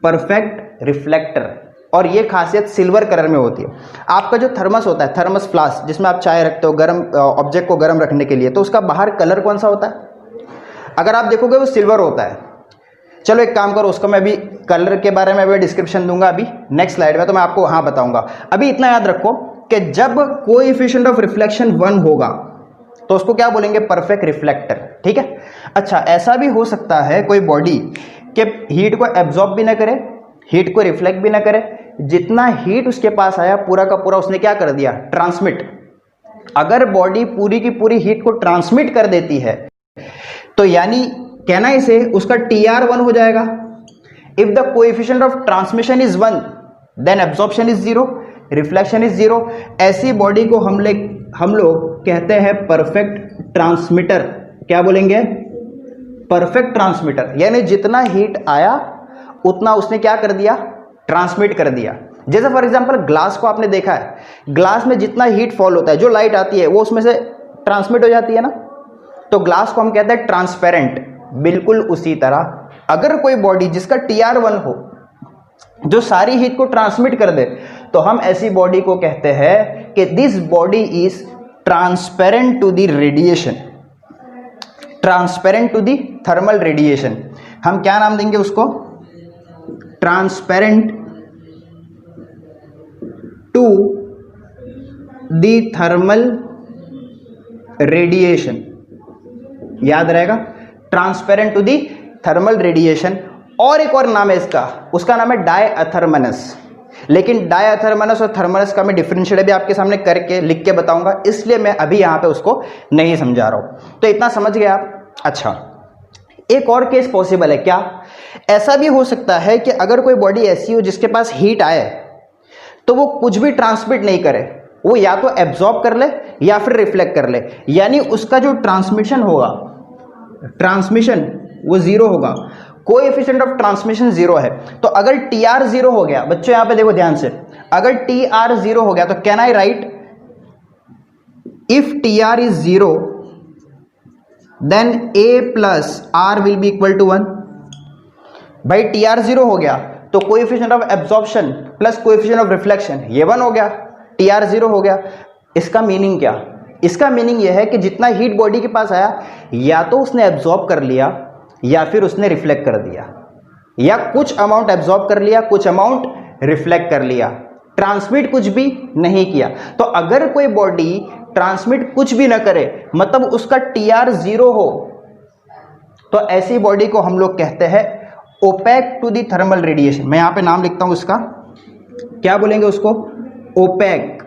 Perfect reflector. और ये खासियत सिल्वर कलर में होती है। आपका जो थर्मस होता है, थर्मस फ्लास्क जिसमें आप चाय रखते हो गर्म ऑब्जेक्ट को गर्म रखने के लिए, तो उसका बाहर कलर कौन सा होता है? अगर आप देखोगे वो सिल्वर होता है। चलो एक काम करो, उसका मैं अभी कलर के बारे में अभी डिस्क्रिप्शन दूंगा, अभी नेक्स्ट स्लाइड में, तो मैं आपको वहां बताऊंगा। अभी इतना याद रखो कि जब कोएफिशिएंट ऑफ रिफ्लेक्शन 1 होगा तो उसको क्या बोलेंगे? Perfect reflector. ठीक है। अच्छा, ऐसा भी हो सकता है कोई बॉडी के हीट को एब्जॉर्ब भी ना करे, हीट को रिफ्लेक्ट भी ना करे, जितना हीट उसके पास आया पूरा का पूरा उसने क्या कर दिया, ट्रांसमिट। अगर बॉडी पूरी की पूरी हीट को ट्रांसमिट कर देती है तो यानी कहना इसे उसका TR1 हो जाएगा। If the coefficient of transmission is 1 then absorption is 0, reflection is 0। ऐसी बॉडी को हम लोग कहते हैं परफेक्ट ट्रांसमीटर। क्या बोलेंगे, परफेक्ट ट्रांसमीटर। यानी जितना हीट आया उतना उसने क्या कर दिया, ट्रांसमिट कर दिया। जैसे फॉर एग्जांपल ग्लास को आपने देखा है, ग्लास में जितना हीट फॉल होता है, जो लाइट आती है वो उसमें से ट्रांसमिट हो जाती है ना, तो ग्लास को हम कहते हैं ट्रांसपेरेंट। बिल्कुल उसी तरह अगर कोई बॉडी जिसका TR1 हो, जो सारी हीट को ट्रांसमिट कर दे, तो हम ऐसी बॉडी को कहते हैं कि this body is transparent to the radiation, transparent to the thermal radiation. हम क्या नाम देंगे उसको, transparent to the thermal radiation. याद रहेगा, transparent to the thermal radiation. और एक और नाम है इसका, उसका नाम है डायथर्मनस। लेकिन डायथर्मनस और थर्मनस का मैं डिफरेंशिएट भी आपके सामने करके लिख के बताऊंगा, इसलिए मैं अभी यहां पे उसको नहीं समझा रहा हूं। तो इतना समझ गए आप। अच्छा, एक और केस पॉसिबल है। क्या, ऐसा भी हो सकता है कि अगर कोई बॉडी ऐसी हो जिसके पास हीट आए तो वो कुछ भी ट्रांसमिट नहीं करे, वो या तो एब्जॉर्ब कर ले या फिर रिफ्लेक्ट कर ले। यानी उसका जो ट्रांसमिशन होगा, ट्रांसमिशन वो 0 होगा, कोएफिशिएंट ऑफ ट्रांसमिशन 0 है। तो अगर TR 0 हो गया, बच्चों यहां पे देखो ध्यान से, अगर TR 0 हो गया तो can I write if TR is 0 then A plus R will be equal to 1। भाई TR 0 हो गया तो coefficient of absorption plus coefficient of reflection ये 1 हो गया, TR 0 हो गया। इसका मीनिंग क्या, इसका मीनिंग यह है कि जितना हीट बॉडी के पास आया या तो उसने एब्जॉर्ब कर लिया या फिर उसने रिफ्लेक्ट कर दिया, या कुछ अमाउंट एब्जॉर्ब कर लिया, कुछ अमाउंट रिफ्लेक्ट कर लिया, ट्रांसमिट कुछ भी नहीं किया। तो अगर कोई बॉडी ट्रांसमिट कुछ भी ना करे, मतलब उसका TR 0 हो, तो ऐसी बॉडी को हम लोग कहते हैं opaque to the thermal radiation. मैं यहां पे नाम लिखता हूं इसका, क्या बोलेंगे उसको, opaque,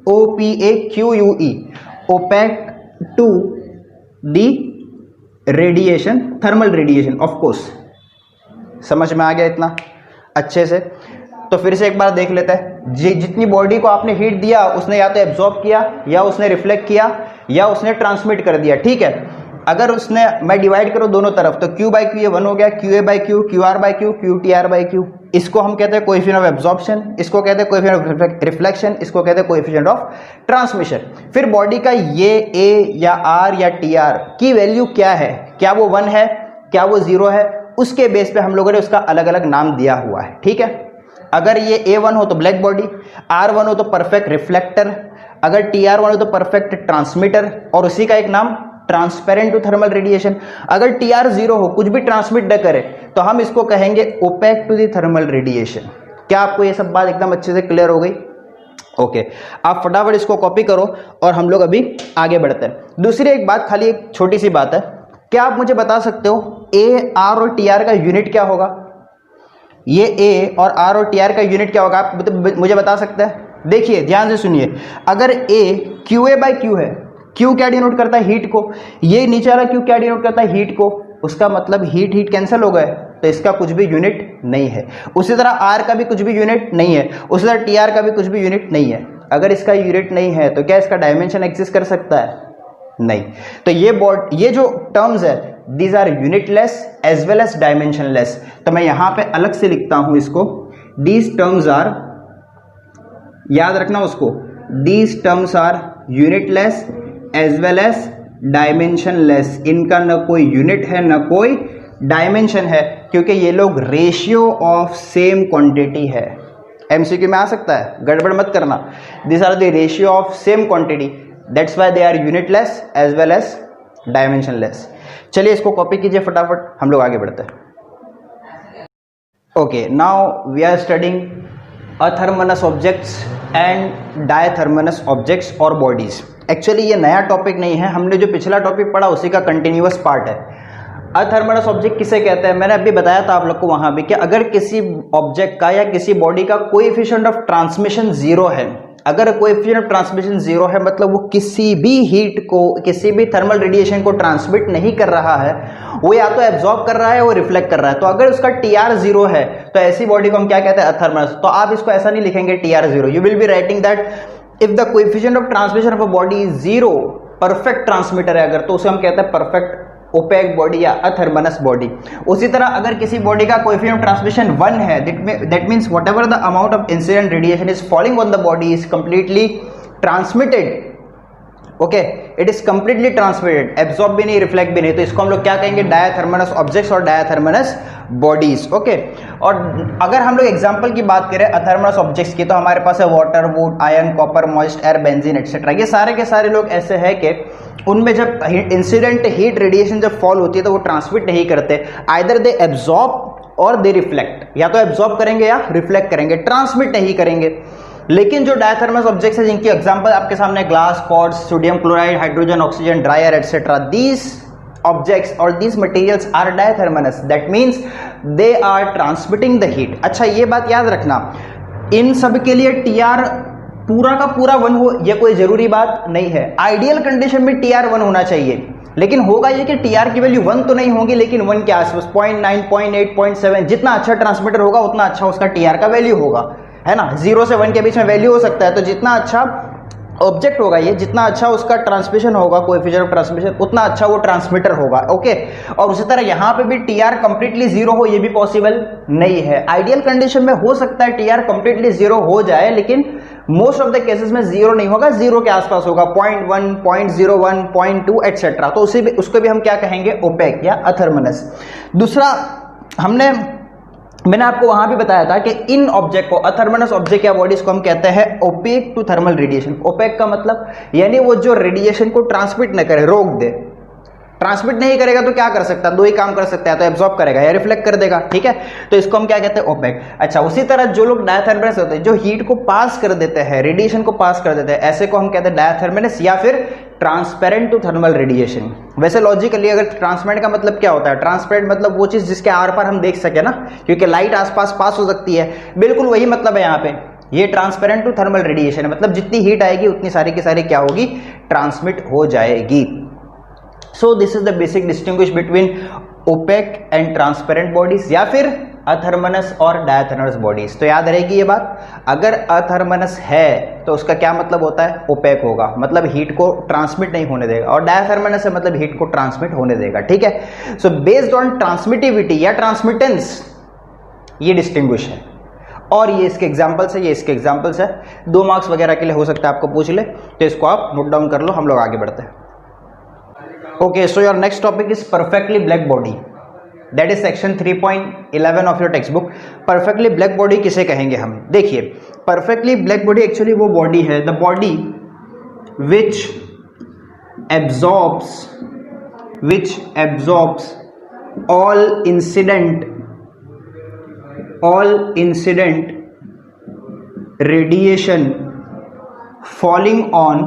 OPAQUE, opaque to the radiation, thermal radiation. Of course समझ में आ गया इतना अच्छे से। तो फिर से एक बार देख लेते हैं, जितनी बॉडी को आपने हीट दिया उसने या तो एब्जॉर्ब किया या उसने रिफ्लेक्ट किया या उसने ट्रांसमिट कर दिया, ठीक है। अगर उसने, मैं डिवाइड करूं दोनों तरफ, तो Q बाई Q ये 1 हो गया, QA by Q, QR by Q, QTR by Q। इसको हम कहते हैं कोएफिशिएंट ऑफ एब्जॉर्प्शन, इसको कहते हैं कोएफिशिएंट ऑफ रिफ्लेक्शन, इसको कहते हैं कोएफिशिएंट ऑफ ट्रांसमिशन। फिर बॉडी का ये A या R या TR की वैल्यू क्या है, क्या वो 1 है, क्या वो 0 है, उसके बेस पे हम लोगों ने उसका अलग अलग नाम दिया हुआ है, ठीक है। अगर ये A1 हो तो ब्लैक बॉडी, R1 हो तो परफेक्ट रिफ्लेक्टर, अगर TR1 हो तो परफेक्ट ट्रांसमीटर, और उसी का एक नाम ट्रांसपेरेंट टू थर्मल रेडिएशन। अगर TR 0 हो, कुछ भी ट्रांसमिट न करे, तो हम इसको कहेंगे opaque to the thermal radiation. क्या आपको ये सब बात एकदम अच्छे से क्लियर हो गई? ओके, आप फटाफट इसको कॉपी करो और हम लोग अभी आगे बढ़ते हैं। दूसरी एक बात, खाली एक छोटी सी बात है, क्या आप मुझे बता सकते हो A, R और TR का यूनिट क्या होगा? ये A और R और TR का यूनिट क्या होगा, आप मुझे बता सकते हैं? देखिए ध्यान से सुनिए, अगर A QA बाई Q है, Q क्या डिनोट करता है, हीट को, ये नीचे वाला Q क्या डिनोट करता है, हीट को, उसका मतलब हीट हीट कैंसिल हो गए, तो इसका कुछ भी यूनिट नहीं है। उसी तरह R का भी कुछ भी यूनिट नहीं है, उसी तरह TR का भी कुछ भी यूनिट नहीं है। अगर इसका यूनिट नहीं है तो क्या इसका डायमेंशन एग्जिस्ट कर सकता है? नहीं। तो ये जो टर्म्स है, these are unitless as well as dimensionless. तो मैं यहां पे अलग से लिखता हूं इसको, दीज टर्म्स आर, याद रखना उसको, these terms are unitless as well as dimensionless. इनका न कोई यूनिट है न कोई डायमेंशन है, क्योंकि ये लोग रेशियो ऑफ सेम क्वांटिटी है। एमसीक्यू में आ सकता है, गड़बड़ मत करना। This are the ratio of same quantity, that's why they are unitless as well as dimensionless. चलिए इसको कॉपी कीजिए फटाफट, हम लोग आगे बढ़ते हैं। Okay, now we are studying athermanous objects and diathermanous objects और बॉडीज। एक्चुअली ये नया टॉपिक नहीं है, हमने जो पिछला टॉपिक पढ़ा उसी का कंटिन्यूअस पार्ट है। अथर्मनस ऑब्जेक्ट किसे कहते हैं? मैंने अभी बताया था आप लोग को वहां भी कि अगर किसी ऑब्जेक्ट का या किसी बॉडी का कोएफिशिएंट ऑफ ट्रांसमिशन जीरो है, अगर कोएफिशिएंट ऑफ ट्रांसमिशन जीरो है मतलब वो किसी भी हीट को, किसी भी थर्मल रेडिएशन को ट्रांसमिट नहीं कर रहा है, वो या तो एब्जॉर्ब कर रहा है वो रिफ्लेक्ट कर रहा है। तो अगर उसका टीआर जीरो है तो ऐसी बॉडी को हम क्या कहते हैं? अथर्मनस। तो आप इसको ऐसा नहीं लिखेंगे TR zero, you will be writing that if the coefficient of transmission of a body is zero, perfect transmitter है अगर, तो उसे हम कहते हैं परफेक्ट ओपेक बॉडी या अथर्मनस बॉडी। उसी तरह अगर किसी बॉडी का कोएफिशिएंट ऑफ ट्रांसमिशन 1 है, that means whatever the amount of incident radiation is falling on the body is completely transmitted. Okay, it is completely transmitted, absorb भी नहीं, रिफ्लेक्ट भी नहीं। तो इसको हम लोग क्या कहेंगे? डायथर्मनस ऑब्जेक्ट्स और डायथर्मनस बॉडीज। ओके, और अगर हम लोग एग्जांपल की बात करें अथर्मनस ऑब्जेक्ट्स की, तो हमारे पास है water, would, iron, copper, moist air, benzene etcetera. ये सारे के सारे लोग ऐसे हैं कि उनमें जब इंसिडेंट हीट रेडिएशन जब फॉल होती है तो वो ट्रांसमिट नहीं करते, आइदर दे एब्जॉर्ब और दे रिफ्लेक्ट, या तो एब्जॉर्ब करेंगे या रिफ्लेक्ट करेंगे, ट्रांसमिट नहीं करेंगे। लेकिन जो डायथर्मस ऑब्जेक्ट्स है जिनकी एग्जांपल आपके सामने glass, quartz, sodium chloride, hydrogen, oxygen, dry air etcetera, these objects और these materials are diathermanous, that means they are transmitting the heat. अच्छा, ये बात याद रखना, इन सब के लिए टीआर पूरा का पूरा 1 हो यह कोई जरूरी बात नहीं है। आइडियल कंडीशन में टीआर 1 होना चाहिए, लेकिन होगा ये कि टीआर की वैल्यू 1 तो नहीं होगी, लेकिन 1 के आसपास 0.9, 0.8, 0.7, जितना अच्छा ट्रांसमीटर होगा उतना अच्छा उसका टीआर का वैल्यू होगा, है ना। 0 से 1 के बीच में वैल्यू हो सकता है, तो जितना अच्छा ऑब्जेक्ट होगा ये, जितना अच्छा उसका ट्रांसमिशन होगा, कोएफिशिएंट ऑफ ट्रांसमिशन, उतना अच्छा वो ट्रांसमीटर होगा। ओके, और उसी तरह यहां पे भी टीआर कंप्लीटली जीरो हो ये भी पॉसिबल नहीं है। आइडियल कंडीशन में हो सकता है टीआर कंप्लीटली जीरो हो जाए, लेकिन मोस्ट ऑफ द केसेस में जीरो नहीं होगा, जीरो के आसपास होगा, 0.1, 0.01, 0.2 एक्सेट्रा। तो उसको भी हम क्या कहेंगे? ओपेक या अथर्मनस। दूसरा, मैंने आपको वहां भी बताया था कि इन ऑब्जेक्ट को, अथर्मनस ऑब्जेक्ट या बॉडीज को हम कहते हैं opaque to thermal radiation. Opaque का मतलब यानी वो जो रेडिएशन को ट्रांसमिट न करे, रोक दे। ट्रांसमिट नहीं करेगा तो क्या कर सकता है? 2 ही काम कर सकता है, तो एब्जॉर्ब करेगा या रिफ्लेक्ट कर देगा, ठीक है। तो इसको हम क्या कहते हैं? ओपेक। अच्छा, उसी तरह जो लोग डायथर्मनस होते हैं, जो हीट को पास कर देते हैं, रेडिएशन को पास कर देते हैं, ऐसे को हम कहते हैं डायथर्मनस या फिर ट्रांसपेरेंट टू थर्मल रेडिएशन। वैसे लॉजिकली अगर ट्रांसपेरेंट का मतलब क्या होता है? ट्रांसपेरेंट मतलब वो चीज जिसके आर पार हम देख सके ना, क्योंकि लाइट आसपास पास हो सकती है, बिल्कुल वही मतलब है यहाँ पे। ये ट्रांसपेरेंट टू थर्मल रेडिएशन है, मतलब जितनी हीट आएगी उतनी सारी की सारी क्या होगी? ट्रांसमिट हो जाएगी। So this is the basic distinguish between opaque and transparent bodies या फिर अथर्मनस और डायथर्मनस बॉडीज। तो याद रहेगी ये बात, अगर अथर्मनस है तो उसका क्या मतलब होता है? ओपेक होगा, मतलब हीट को ट्रांसमिट नहीं होने देगा, और डायथर्मनस है मतलब हीट को ट्रांसमिट होने देगा, ठीक है। सो बेस्ड ऑन ट्रांसमिटिविटी या ट्रांसमिटेंस ये डिस्टिंग्विश है, और ये इसके एग्जाम्पल्स है, ये इसके एग्जाम्पल्स है। 2 मार्क्स वगैरह के लिए हो सकता है आपको पूछ ले, तो इसको आप नोट डाउन कर लो, हम लोग आगे बढ़ते हैं। Okay, so your next topic is perfectly black body. That is section 3.11 of your textbook. Perfectly black body किसे कहेंगे हम? देखिए, perfectly black body actually वो body है, the body which absorbs all incident radiation falling on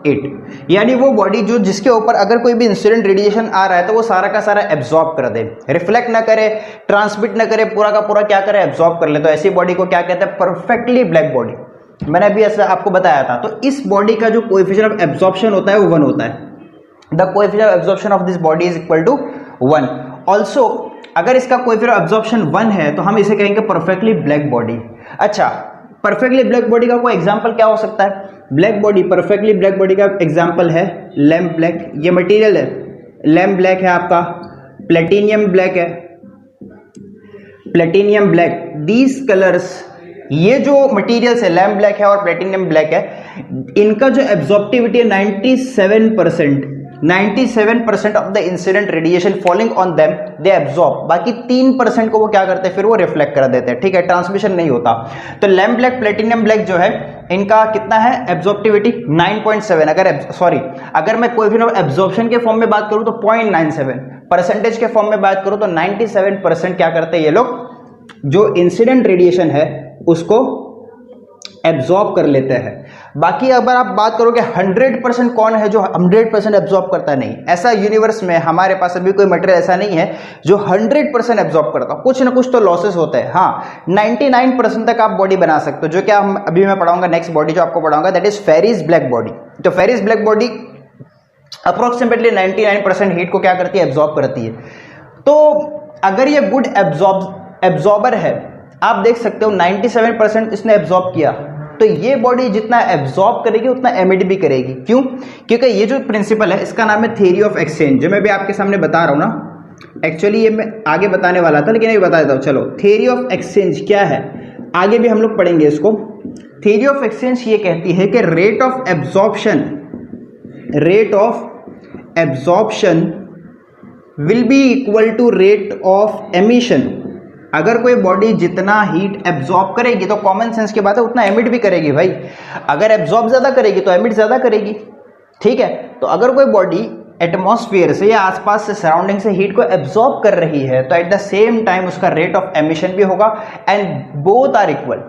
it. यानी वो बॉडी जो जिसके ऊपर अगर कोई भी इंसिडेंट रेडिएशन आ रहा है तो वो सारा का सारा एब्जॉर्ब कर दे, रिफ्लेक्ट ना करे, ट्रांसमिट ना करे, पूरा का पूरा क्या करे? एब्जॉर्ब कर ले। तो ऐसी बॉडी को क्या कहते हैं? Perfectly black body. मैंने अभी ऐसा आपको बताया था। तो इस बॉडी का जो कोएफिशिएंट ऑफ एब्जॉर्प्शन होता है वो 1 होता है। The coefficient of absorption of this body is equal to 1। Also अगर इसका कोएफिशिएंट ऑफ एब्जॉर्प्शन 1 है तो हम इसे कहेंगे परफेक्टली ब्लैक बॉडी। अच्छा, परफेक्टली ब्लैक बॉडी का कोई एग्जाम्पल क्या हो सकता है? Black body, perfectly black body का एग्जाम्पल है लैम्प ब्लैक। ये मटेरियल है, लैम्प ब्लैक है आपका, प्लेटिनियम ब्लैक है, प्लेटिनियम ब्लैक। दीज कलर्स, ये जो मटेरियल्स है लैम्प ब्लैक है और प्लेटिनियम ब्लैक है, इनका जो एब्जॉर्प्टिविटी है 97%। 97% of the incident radiation falling on them they absorb. बाकी 3% को वो क्या करते हैं? फिर वो रिफ्लेक्ट कर देते हैं, ठीक है, ट्रांसमिशन नहीं होता। तो लैम्प ब्लैक, प्लेटिनियम ब्लैक जो है, इनका कितना है एब्जॉर्प्टिविटी? 9.7। अगर मैं कोएफिशिएंट ऑफ एब्जॉर्प्शन के फॉर्म में बात करूं तो 0.97, परसेंटेज के फॉर्म में बात करूं तो 97% क्या करते हैं ये लोग? जो इंसिडेंट रेडिएशन है उसको एब्जॉर्ब कर लेते हैं। बाकी अगर आप बात करोगे 100% कौन है जो 100% एब्जॉर्ब करता है, नहीं, ऐसा यूनिवर्स में हमारे पास अभी कोई मटेरियल ऐसा नहीं है जो 100% एब्जॉर्ब करता। कुछ ना कुछ तो लॉसेस होते हैं। हाँ, 99% तक आप बॉडी बना सकते हो, जो क्या हम अभी मैं पढ़ाऊंगा, नेक्स्ट बॉडी जो आपको पढ़ाऊंगा that is Ferry's black body. तो Ferry's black body approximately 99% heat को क्या करती है, एब्जॉर्ब करती है। तो अगर ये गुड एब्जॉर्बर है, आप देख सकते हो 97% इसने एब्जॉर्ब किया, तो ये बॉडी जितना एब्जॉर्ब करेगी उतना एमिट भी करेगी। क्यों? क्योंकि ये जो प्रिंसिपल है इसका नाम है थ्योरी ऑफ एक्सचेंज, जो मैं भी आपके सामने बता रहा हूं ना। एक्चुअली ये मैं आगे बताने वाला था लेकिन अभी बता देता हूं। चलो, थ्योरी ऑफ एक्सचेंज क्या है, आगे भी हम लोग पढ़ेंगे इसको। थ्योरी ऑफ एक्सचेंज ये कहती है कि rate of absorption will be equal to rate of emission. अगर कोई बॉडी जितना हीट एब्जॉर्ब करेगी तो कॉमन सेंस की बात है उतना एमिट भी करेगी भाई। अगर एब्जॉर्ब ज्यादा करेगी तो एमिट ज्यादा करेगी, ठीक है। तो अगर कोई बॉडी एटमॉस्फेयर से या आसपास से सराउंडिंग से हीट को एब्जॉर्ब कर रही है तो एट द सेम टाइम उसका रेट ऑफ एमिशन भी होगा, एंड बोथ आर इक्वल।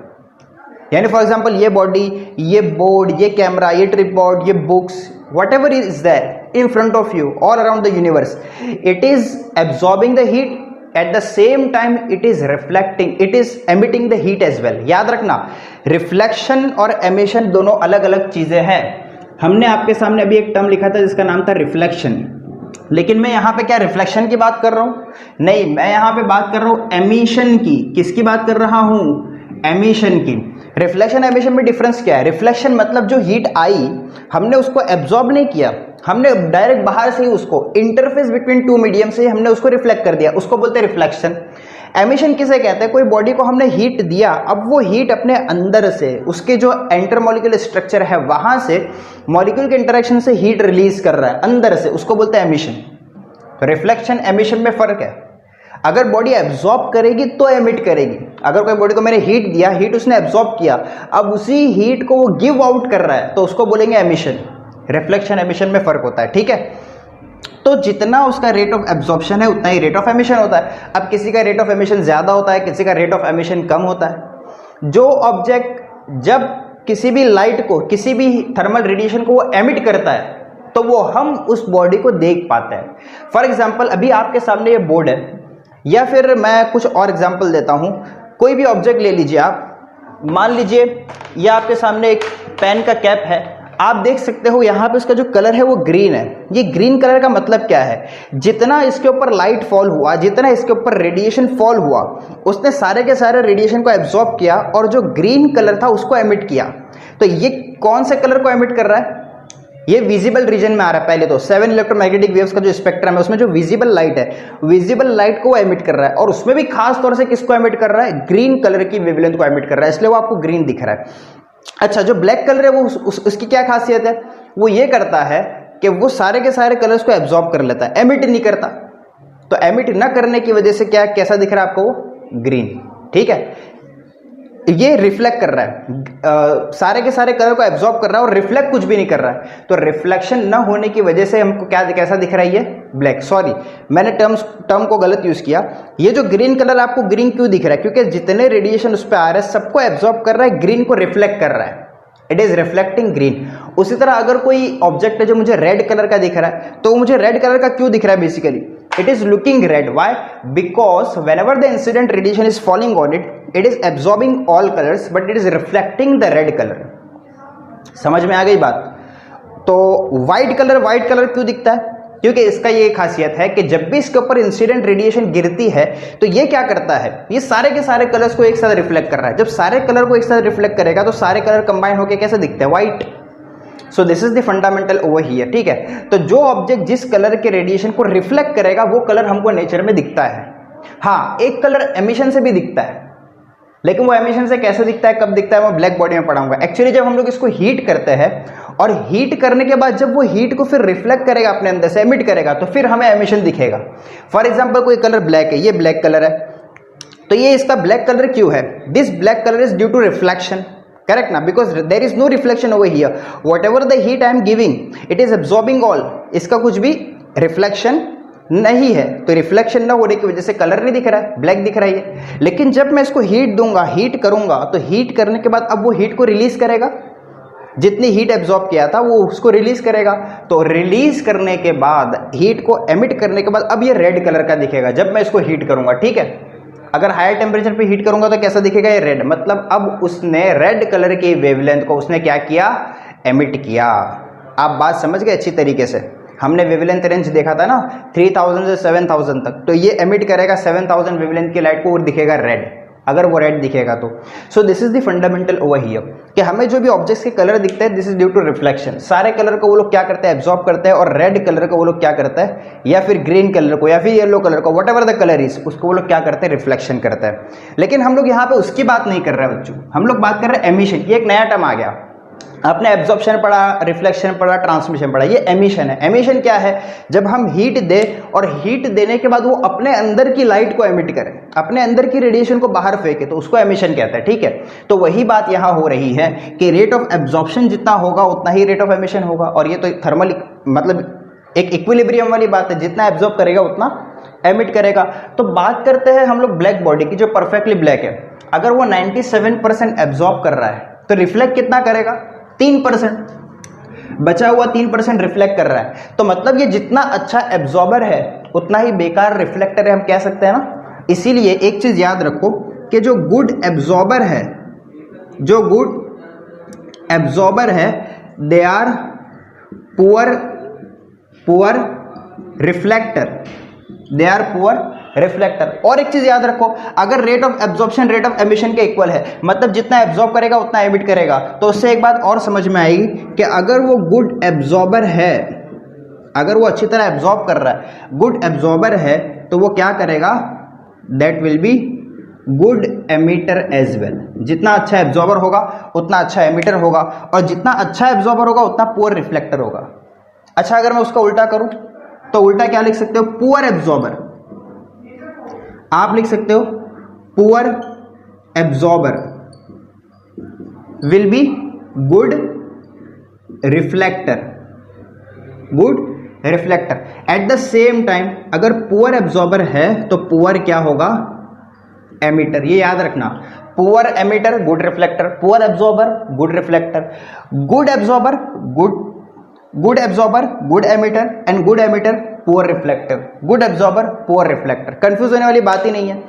यानी फॉर एग्जांपल ये बॉडी, ये बोर्ड, ये कैमरा, ये ट्रिपॉड, ये books, whatever is there in front of you all around the universe, it is absorbing the heat, at the same time it is reflecting, it is emitting the heat as well। याद रखना, रिफ्लेक्शन और एमिशन दोनों अलग अलग चीजें हैं। हमने आपके सामने अभी एक टर्म लिखा था जिसका नाम था रिफ्लेक्शन, लेकिन मैं यहाँ पे क्या रिफ्लेक्शन की बात कर रहा हूँ? नहीं, मैं यहाँ पे बात कर रहा हूँ एमिशन की। किसकी बात कर रहा हूँ? एमिशन की। रिफ्लेक्शन एमिशन में डिफरेंस क्या है? रिफ्लेक्शन मतलब जो हीट आई हमने उसको एब्जॉर्ब नहीं किया, हमने डायरेक्ट बाहर से ही उसको इंटरफेस बिटवीन टू मीडियम से हमने उसको रिफ्लेक्ट कर दिया, उसको बोलते हैं रिफ्लेक्शन। एमिशन किसे कहते हैं? कोई बॉडी को हमने हीट दिया, अब वो हीट अपने अंदर से उसके जो एंटर मॉलिक्यूल स्ट्रक्चर है वहां से मॉलिक्यूल के इंटरेक्शन से हीट रिलीज कर रहा है अंदर से, उसको बोलते हैं एमिशन। तो रिफ्लेक्शन एमिशन में फर्क है। अगर बॉडी एब्जॉर्ब करेगी तो एमिट करेगी। अगर कोई बॉडी को मैंने हीट दिया, हीट उसने एब्जॉर्ब किया, अब उसी हीट को वो गिव आउट कर रहा है तो उसको बोलेंगे एमिशन। रिफ्लेक्शन एमिशन में फर्क होता है, ठीक है। तो जितना उसका रेट ऑफ एब्जॉर्प्शन है उतना ही रेट ऑफ एमिशन होता है। अब किसी का रेट ऑफ एमिशन ज्यादा होता है, किसी का रेट ऑफ एमिशन कम होता है। जो ऑब्जेक्ट जब किसी भी लाइट को, किसी भी थर्मल रेडिएशन को वो एमिट करता है तो वो हम उस बॉडी को देख पाते हैं। फॉर एग्जाम्पल अभी आपके सामने ये बोर्ड है, या फिर मैं कुछ और एग्जाम्पल देता हूं। कोई भी ऑब्जेक्ट ले लीजिए आप, मान लीजिए ये आपके सामने एक पेन का कैप है, आप देख सकते हो यहाँ पे इसका जो कलर है वो ग्रीन है। ये ग्रीन कलर का मतलब क्या है? जितना इसके ऊपर लाइट फॉल हुआ, जितना इसके ऊपर रेडिएशन फॉल हुआ, उसने सारे के सारे रेडिएशन को एब्जॉर्ब किया और जो ग्रीन कलर था उसको एमिट किया। तो ये कौन से कलर को एमिट कर रहा है? ये विजिबल रीजन में आ रहा है। पहले तो 7 इलेक्ट्रोमैग्नेटिक वेव्स का जो स्पेक्ट्रम है उसमें जो विजिबल लाइट है, विजिबल लाइट को एमिट कर रहा है, और उसमें भी खास तौर से किसको एमिट कर रहा है? ग्रीन कलर की वेवलेंथ को एमिट कर रहा है, इसलिए वो आपको ग्रीन दिख रहा है। अच्छा, जो ब्लैक कलर है वो उसकी क्या खासियत है? वो ये करता है कि वो सारे के सारे कलर्स को एब्जॉर्ब कर लेता है, एमिट नहीं करता। तो एमिट न करने की वजह से क्या, कैसा दिख रहा है आपको? वो ग्रीन, ठीक है। ये रिफ्लेक्ट कर रहा है, सारे के सारे कलर को एब्जॉर्ब कर रहा है और रिफ्लेक्ट कुछ भी नहीं कर रहा है। तो रिफ्लेक्शन न होने की वजह से हमको क्या, कैसा दिख रहा है? ये ब्लैक। सॉरी, मैंने टर्म को गलत यूज किया। ये जो ग्रीन कलर आपको ग्रीन क्यों दिख रहा है? क्योंकि जितने रेडिएशन उस पर आ रहे हैं सबको एब्जॉर्ब कर रहा है, ग्रीन को रिफ्लेक्ट कर रहा है। It is reflecting green. उसी तरह अगर कोई ऑब्जेक्ट है जो मुझे रेड कलर का दिख रहा है, तो वो मुझे रेड कलर का क्यों दिख रहा है? Basically it is looking red. Why? Because whenever the incident radiation is falling on it, it is absorbing all colors but it is reflecting the red color. समझ में आ गई बात? तो व्हाइट कलर क्यों दिखता है? क्योंकि इसका ये खासियत है कि जब भी इसके ऊपर इंसिडेंट रेडिएशन गिरती है तो ये क्या करता है? ये सारे के सारे कलर्स को एक साथ रिफ्लेक्ट कर रहा है। जब सारे कलर को एक साथ रिफ्लेक्ट करेगा तो सारे कलर कंबाइन होकर कैसे दिखते हैं? White. So this is the fundamental over here, ठीक है। तो जो ऑब्जेक्ट जिस कलर के रेडिएशन को रिफ्लेक्ट करेगा वो कलर हमको नेचर में दिखता है। हाँ, एक कलर एमिशन से भी दिखता है, लेकिन वो एमिशन से कैसे दिखता है, कब दिखता है, मैं ब्लैक बॉडी में पढ़ाऊंगा। एक्चुअली जब हम लोग इसको हीट करते हैं और हीट करने के बाद जब वो हीट को फिर रिफ्लेक्ट करेगा अपने अंदर से, एमिट करेगा, तो फिर हमें एमिशन दिखेगा। फॉर एग्जाम्पल कोई कलर ब्लैक है, ये ब्लैक कलर है, तो ये इसका ब्लैक कलर क्यों है? This black colour is due to reflection, correct ना? because there is no reflection over here. whatever the heat I am giving, it is absorbing all. इसका कुछ भी रिफ्लेक्शन नहीं है, तो रिफ्लेक्शन ना होने की वजह से कलर नहीं दिख रहा है, ब्लैक दिख रहा है। लेकिन जब मैं इसको हीट दूंगा, हीट करूंगा, तो हीट करने के बाद अब वो हीट को रिलीज करेगा, जितनी हीट एब्जॉर्ब किया था वो उसको रिलीज करेगा। तो रिलीज करने के बाद, हीट को एमिट करने के बाद अब ये रेड कलर का दिखेगा जब मैं इसको हीट करूंगा, ठीक है। अगर हायर टेम्परेचर पे हीट करूंगा तो कैसा दिखेगा, ये रेड, मतलब अब उसने रेड कलर की वेवलेंथ को उसने क्या किया, एमिट किया। आप बात समझ गए अच्छी तरीके से। हमने वेवलेंथ रेंज देखा था ना 3000 से 7000 तक, तो ये एमिट करेगा 7000 वेवलेंथ की लाइट को और दिखेगा रेड, अगर वो रेड दिखेगा तो। So this is the fundamental over here कि हमें जो भी ऑब्जेक्ट्स के कलर दिखते हैं this is due to reflection. सारे कलर को वो लोग क्या करते हैं, एब्जॉर्ब करते हैं, और रेड कलर को वो लोग क्या करते हैं, या फिर ग्रीन कलर को या फिर येलो कलर को, what ever the colour is, उसको वो लोग क्या करते हैं, रिफ्लेक्शन करते हैं। लेकिन हम लोग यहाँ पे उसकी बात नहीं कर रहे हैं बच्चों, हम लोग बात कर रहे हैं एमिशन। ये एक नया टर्म आ गया, आपने एब्जॉर्प्शन पढ़ा, रिफ्लेक्शन पढ़ा, ट्रांसमिशन पढ़ा, ये एमिशन है। एमिशन क्या है, जब हम हीट दे और हीट देने के बाद वो अपने अंदर की लाइट को एमिट करे, अपने अंदर की रेडिएशन को बाहर फेंके, तो उसको एमिशन कहते हैं, ठीक है। तो वही बात यहाँ हो रही है कि रेट ऑफ एब्जॉर्प्शन जितना होगा उतना ही रेट ऑफ एमिशन होगा। और ये तो थर्मल मतलब एक इक्विलिब्रियम वाली बात है, जितना एब्जॉर्ब करेगा उतना एमिट करेगा। तो बात करते हैं हम लोग ब्लैक बॉडी की, जो परफेक्टली ब्लैक है। अगर वो 97% एब्जॉर्ब कर रहा है तो रिफ्लेक्ट कितना करेगा, 3%, बचा हुआ 3% रिफ्लेक्ट कर रहा है। तो मतलब ये जितना अच्छा एब्जॉर्बर है उतना ही बेकार रिफ्लेक्टर है, हम कह सकते हैं ना। इसीलिए एक चीज याद रखो कि जो गुड एब्जॉर्बर है, जो गुड एब्जॉर्बर है, they are poor reflector, they are poor reflector. और एक चीज याद रखो, अगर rate of absorption rate of emission के इक्वल है, मतलब जितना एब्जॉर्ब करेगा उतना एमिट करेगा, तो उससे एक बात और समझ में आएगी कि अगर वो गुड एब्जॉर्बर है, अगर वो अच्छी तरह एब्जॉर्ब कर रहा है, गुड एब्जॉर्बर है, तो वो क्या करेगा, that will be good emitter as well. जितना अच्छा एब्जॉर्बर होगा उतना अच्छा एमिटर होगा, और जितना अच्छा एब्जॉर्बर होगा उतना पुअर रिफ्लेक्टर होगा। अच्छा, अगर मैं उसका उल्टा करूं तो उल्टा क्या लिख सकते हो, पुअर एब्जॉर्बर, आप लिख सकते हो poor absorber will be good reflector, good reflector. Eight the same time अगर पुअर एब्जॉर्बर है तो पुअर क्या होगा, एमिटर। ये याद रखना, poor emitter good reflector, poor absorber good reflector, good absorber good absorber good emitter, and good emitter poor reflector, good absorber poor reflector. Confuse होने वाली बात ही नहीं है।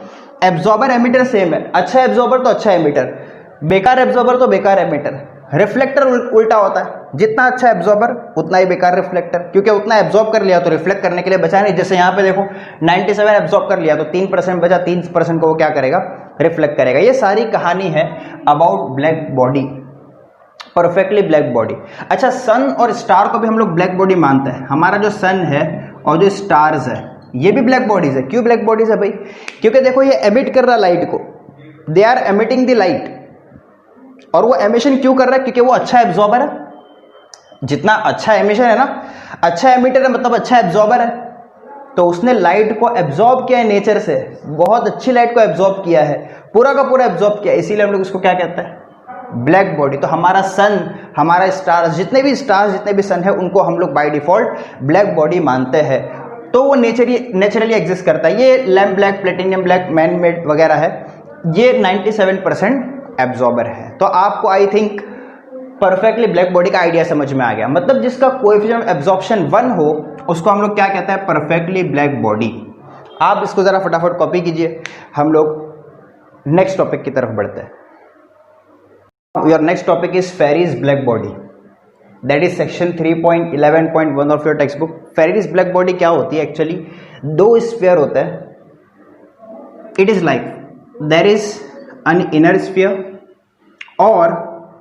एब्जॉर्बर एमिटर सेम है, अच्छा एब्जॉर्बर तो अच्छा एमिटर, बेकार एब्जॉर्बर तो बेकार एमिटर। रिफ्लेक्टर उल्टा होता है, जितना अच्छा एब्जॉर्बर उतना ही बेकार रिफ्लेक्टर, क्योंकि उतना एब्जॉर्ब कर लिया तो रिफ्लेक्ट करने के लिए बचा नहीं। जैसे यहाँ पे देखो 97 एब्जॉर्ब कर लिया तो 3% बचा, 3% को वो क्या करेगा, रिफ्लेक्ट करेगा। ये सारी कहानी है about black body, perfectly black body. अच्छा, सन और स्टार को भी हम लोग ब्लैक बॉडी मानते हैं। हमारा जो सन है और जो स्टार्स है ये भी ब्लैक बॉडीज है। क्यों ब्लैक बॉडीज है भाई, क्योंकि देखो ये एमिट कर रहा है लाइट को, they are emitting the light. और वो एमिशन क्यों कर रहा है, क्योंकि वो अच्छा एब्जॉर्बर है। जितना अच्छा एमिशन है ना, अच्छा एमिटर है मतलब अच्छा एब्जॉर्बर है, तो उसने लाइट को एब्जॉर्ब किया है नेचर से, बहुत अच्छी लाइट को एब्जॉर्ब किया है, पूरा का पूरा एब्जॉर्ब किया, इसीलिए हम लोग उसको क्या कहते हैं, ब्लैक बॉडी। तो हमारा सन, हमारा स्टार्स, जितने भी सन है उनको हम लोग बाय डिफॉल्ट ब्लैक बॉडी मानते हैं। तो वो नेचुरली एग्जिस्ट करता है। ये lamp black, platinum black, man made वगैरह है, ये 97% एब्जॉर्बर है। तो आपको I think perfectly black body का आइडिया समझ में आ गया। मतलब जिसका कोएफिशिएंट ऑफ एब्जॉर्प्शन 1 हो उसको हम लोग क्या कहते हैं, परफेक्टली ब्लैक बॉडी। आप इसको जरा फटाफट कॉपी कीजिए, हम लोग नेक्स्ट टॉपिक की तरफ बढ़ते हैं। Your next topic is Farade's black body, that is section 3.11.1 of your textbook. Farade's black body क्या होती है एक्चुअली, दो स्फीयर होते हैं। It is like there is an inner sphere और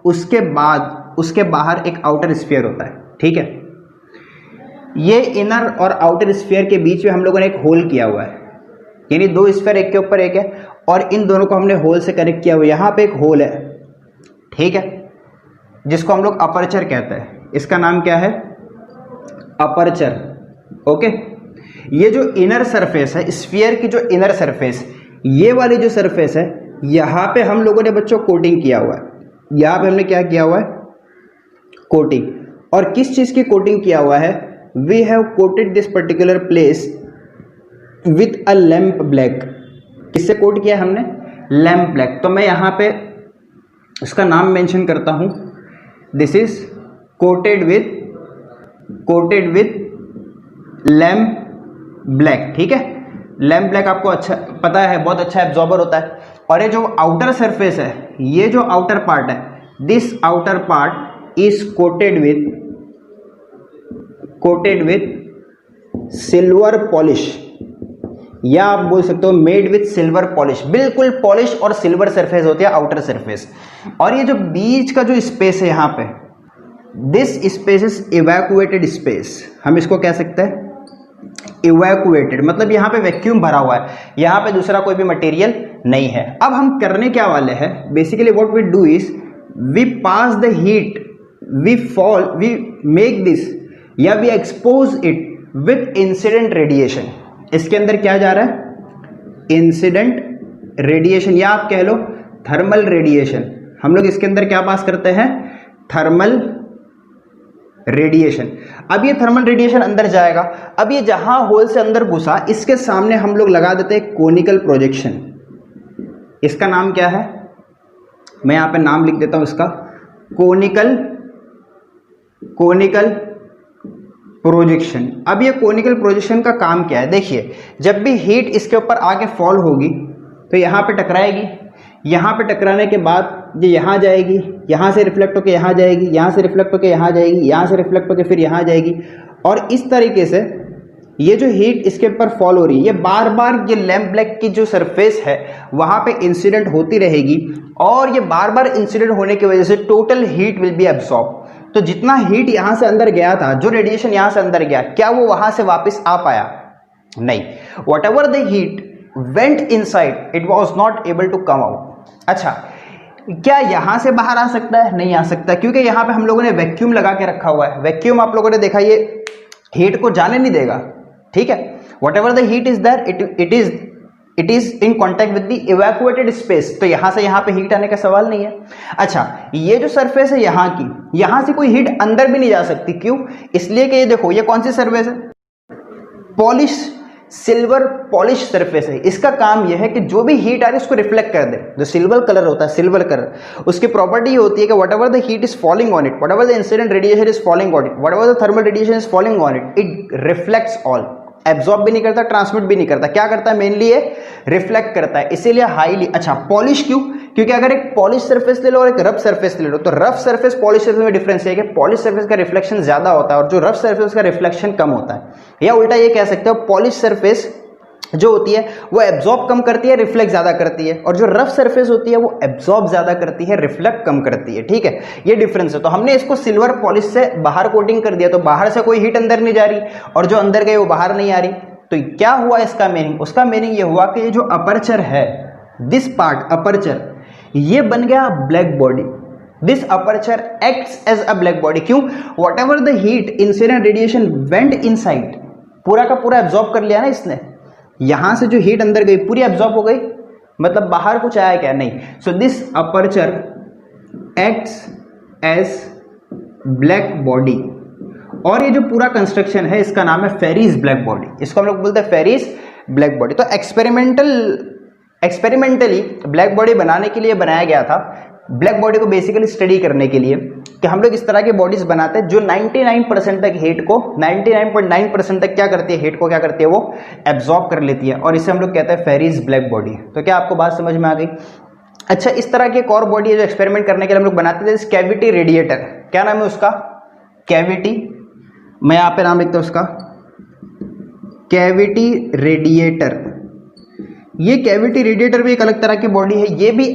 उसके बाहर एक आउटर स्फीयर होता है, ठीक है। ये इनर और आउटर स्फीयर के बीच में हम लोगों ने एक होल किया हुआ है, यानी दो स्फीयर एक के ऊपर एक है और इन दोनों को हमने होल से कनेक्ट किया हुआ है। यहाँ पे एक होल है, ठीक है, जिसको हम लोग अपर्चर कहते हैं। इसका नाम क्या है, अपर्चर, ओके। ये जो इनर सरफेस है स्फीयर की, जो इनर सरफेस, ये वाली जो सरफेस है, यहाँ पे हम लोगों ने बच्चों कोटिंग किया हुआ है। यहाँ पे हमने क्या किया हुआ है, कोटिंग। और किस चीज़ की कोटिंग किया हुआ है, we have coated this particular place with a lamp black, किससे कोट किया हमने, लैम्प ब्लैक। तो मैं यहाँ पे उसका नाम मेंशन करता हूँ, this is coated with lamp black, ठीक है। लैम्प ब्लैक आपको अच्छा पता है, बहुत अच्छा एब्जॉर्बर होता है। और ये जो आउटर सरफेस है, ये जो आउटर पार्ट है, this outer part is coated with silver polish, या आप बोल सकते हो मेड विथ सिल्वर पॉलिश। बिल्कुल पॉलिश और सिल्वर सरफेस होती है आउटर सरफेस। और ये जो बीच का जो स्पेस है यहाँ पे, this space is evacuated space, हम इसको कह सकते हैं इवैक्यूएटेड, मतलब यहाँ पे वैक्यूम भरा हुआ है, यहाँ पे दूसरा कोई भी मटेरियल नहीं है। अब हम करने क्या वाले हैं, basically what we do is we pass the heat, we make this या we expose it with incident radiation. इसके अंदर क्या जा रहा है, इंसिडेंट रेडिएशन, या आप कह लो थर्मल रेडिएशन। हम लोग इसके अंदर क्या पास करते हैं, थर्मल रेडिएशन। अब ये थर्मल रेडिएशन अंदर जाएगा। अब ये जहां होल से अंदर घुसा, इसके सामने हम लोग लगा देते हैं कोनिकल प्रोजेक्शन। इसका नाम क्या है, मैं यहां पे नाम लिख देता हूं इसका, कोनिकल प्रोजेक्शन। अब ये कोनिकल प्रोजेक्शन का काम क्या है, देखिए जब भी हीट इसके ऊपर आके फॉल होगी तो यहाँ पे टकराएगी, यहाँ पे टकराने के बाद ये यहाँ जाएगी, यहाँ से रिफ्लेक्ट होकर यहाँ जाएगी, यहाँ से रिफ्लेक्ट होकर यहाँ जाएगी, यहाँ से रिफ्लेक्ट होकर फिर यहाँ जाएगी। और इस तरीके से ये जो हीट इसके ऊपर फॉल हो रही है, ये बार बार ये लैम्प ब्लैक की जो सरफेस है वहाँ पे इंसिडेंट होती रहेगी, और ये बार बार इंसिडेंट होने की वजह से total heat will be absorb. तो जितना हीट यहाँ से अंदर गया था, जो रेडिएशन यहाँ से अंदर गया, क्या वो वहाँ से वापस आ पाया, नहीं। Whatever the heat went inside, it was not able to come out. अच्छा, क्या यहां से बाहर आ सकता है, नहीं आ सकता, क्योंकि यहां पे हम लोगों ने वैक्यूम लगा के रखा हुआ है। वैक्यूम आप लोगों ने देखा, ये हीट को जाने नहीं देगा, ठीक है। Whatever the heat is there, it is in contact with the evacuated space, तो यहां से यहां पे हीट आने का सवाल नहीं है। अच्छा, ये जो सरफेस है यहां की, यहां से कोई हीट अंदर भी नहीं जा सकती, क्यों, इसलिए कि ये देखो, ये कौन सी सरफेस है, पॉलिश, सिल्वर पॉलिश सरफेस है। इसका काम यह है कि जो भी हीट आ रही है उसको रिफ्लेक्ट कर दे। जो सिल्वर कलर होता है, सिल्वर कलर, उसकी प्रॉपर्टी ये होती है कि what ever the heat is falling on it, what ever the incident radiation is falling on it, what ever the thermal radiation is falling on it, it reflects all. Absorb भी नहीं करता, ट्रांसमिट भी नहीं करता, क्या करता है, मेनली ये रिफ्लेक्ट करता है, इसीलिए हाईली। अच्छा, पॉलिश क्यों, क्योंकि अगर एक पॉलिश सरफेस ले लो और एक रफ सरफेस ले लो, तो रफ सरफेस पॉलिश सरफेस में डिफरेंस है कि पॉलिश सरफेस का रिफ्लेक्शन ज्यादा होता है और जो रफ सरफेस का रिफ्लेक्शन कम होता है। या उल्टा ये कह सकते हो, पॉलिश सरफेस जो होती है वो एब्जॉर्ब कम करती है, रिफ्लेक्ट ज्यादा करती है, और जो रफ सरफेस होती है वो एब्जॉर्ब ज्यादा करती है, रिफ्लेक्ट कम करती है, ठीक है, ये डिफरेंस है। तो हमने इसको सिल्वर पॉलिश से बाहर कोटिंग कर दिया, तो बाहर से कोई हीट अंदर नहीं जा रही, और जो अंदर गई वो बाहर नहीं आ रही। तो क्या हुआ इसका मीनिंग, उसका मीनिंग ये हुआ कि ये जो अपर्चर है, दिस पार्ट अपर्चर, ये बन गया black body. This aperture acts as a black body, क्यों, whatever the heat incident radiation went inside, पूरा का पूरा एब्जॉर्ब कर लिया ना इसने, यहां से जो हीट अंदर गई पूरी एब्जॉर्ब हो गई, मतलब बाहर कुछ आया क्या, नहीं। So this aperture acts as black body, और ये जो पूरा कंस्ट्रक्शन है इसका नाम है फेरिस ब्लैक बॉडी, इसको हम लोग बोलते हैं फेरिस ब्लैक बॉडी। तो एक्सपेरिमेंटली ब्लैक बॉडी बनाने के लिए बनाया गया था, ब्लैक बॉडी को बेसिकली स्टडी करने के लिए, कि हम लोग इस तरह के बॉडीज बनाते हैं जो 99% तक हीट को, 99.9% तक क्या करती है, हीट को क्या करती है, वो एब्जॉर्ब कर लेती है, और इसे हम लोग कहते हैं फेरिस ब्लैक बॉडी। तो क्या आपको बात समझ में आ गई। अच्छा, इस तरह की एक और बॉडी है जो एक्सपेरिमेंट करने के लिए हम लोग बनाते थे, कैविटी रेडिएटर। क्या नाम है उसका, कैविटी, मैं यहाँ पे नाम लिखता हूँ उसका, कैविटी रेडिएटर। ये कैविटी रेडिएटर भी एक अलग तरह की बॉडी है, ये भी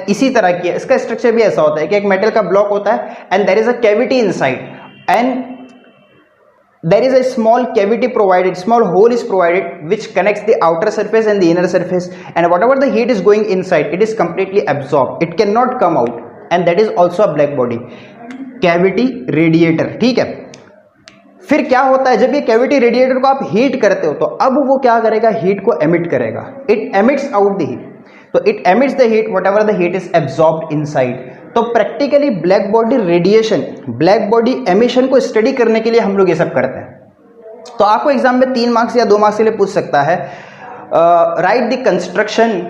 इसी तरह की है। इसका स्ट्रक्चर भी ऐसा होता है कि एक मेटल का ब्लॉक होता है and there is a cavity inside, and there is a small cavity provided, small hole is provided which connects the outer surface and the inner surface, and whatever the heat is going inside, it is completely absorbed, it cannot come out, and that is also a black body, cavity radiator, ठीक है। फिर क्या होता है, जब ये कैविटी रेडिएटर को आप हीट करते हो तो अब वो क्या करेगा, हीट को एमिट करेगा, it emits out the heat, तो it emits the heat whatever the heat is absorbed inside. तो practically black body radiation, black body emission को स्टडी करने के लिए हम लोग ये सब करते हैं। तो आपको एग्जाम में 3 मार्क्स या 2 मार्क्स के लिए पूछ सकता है, write the construction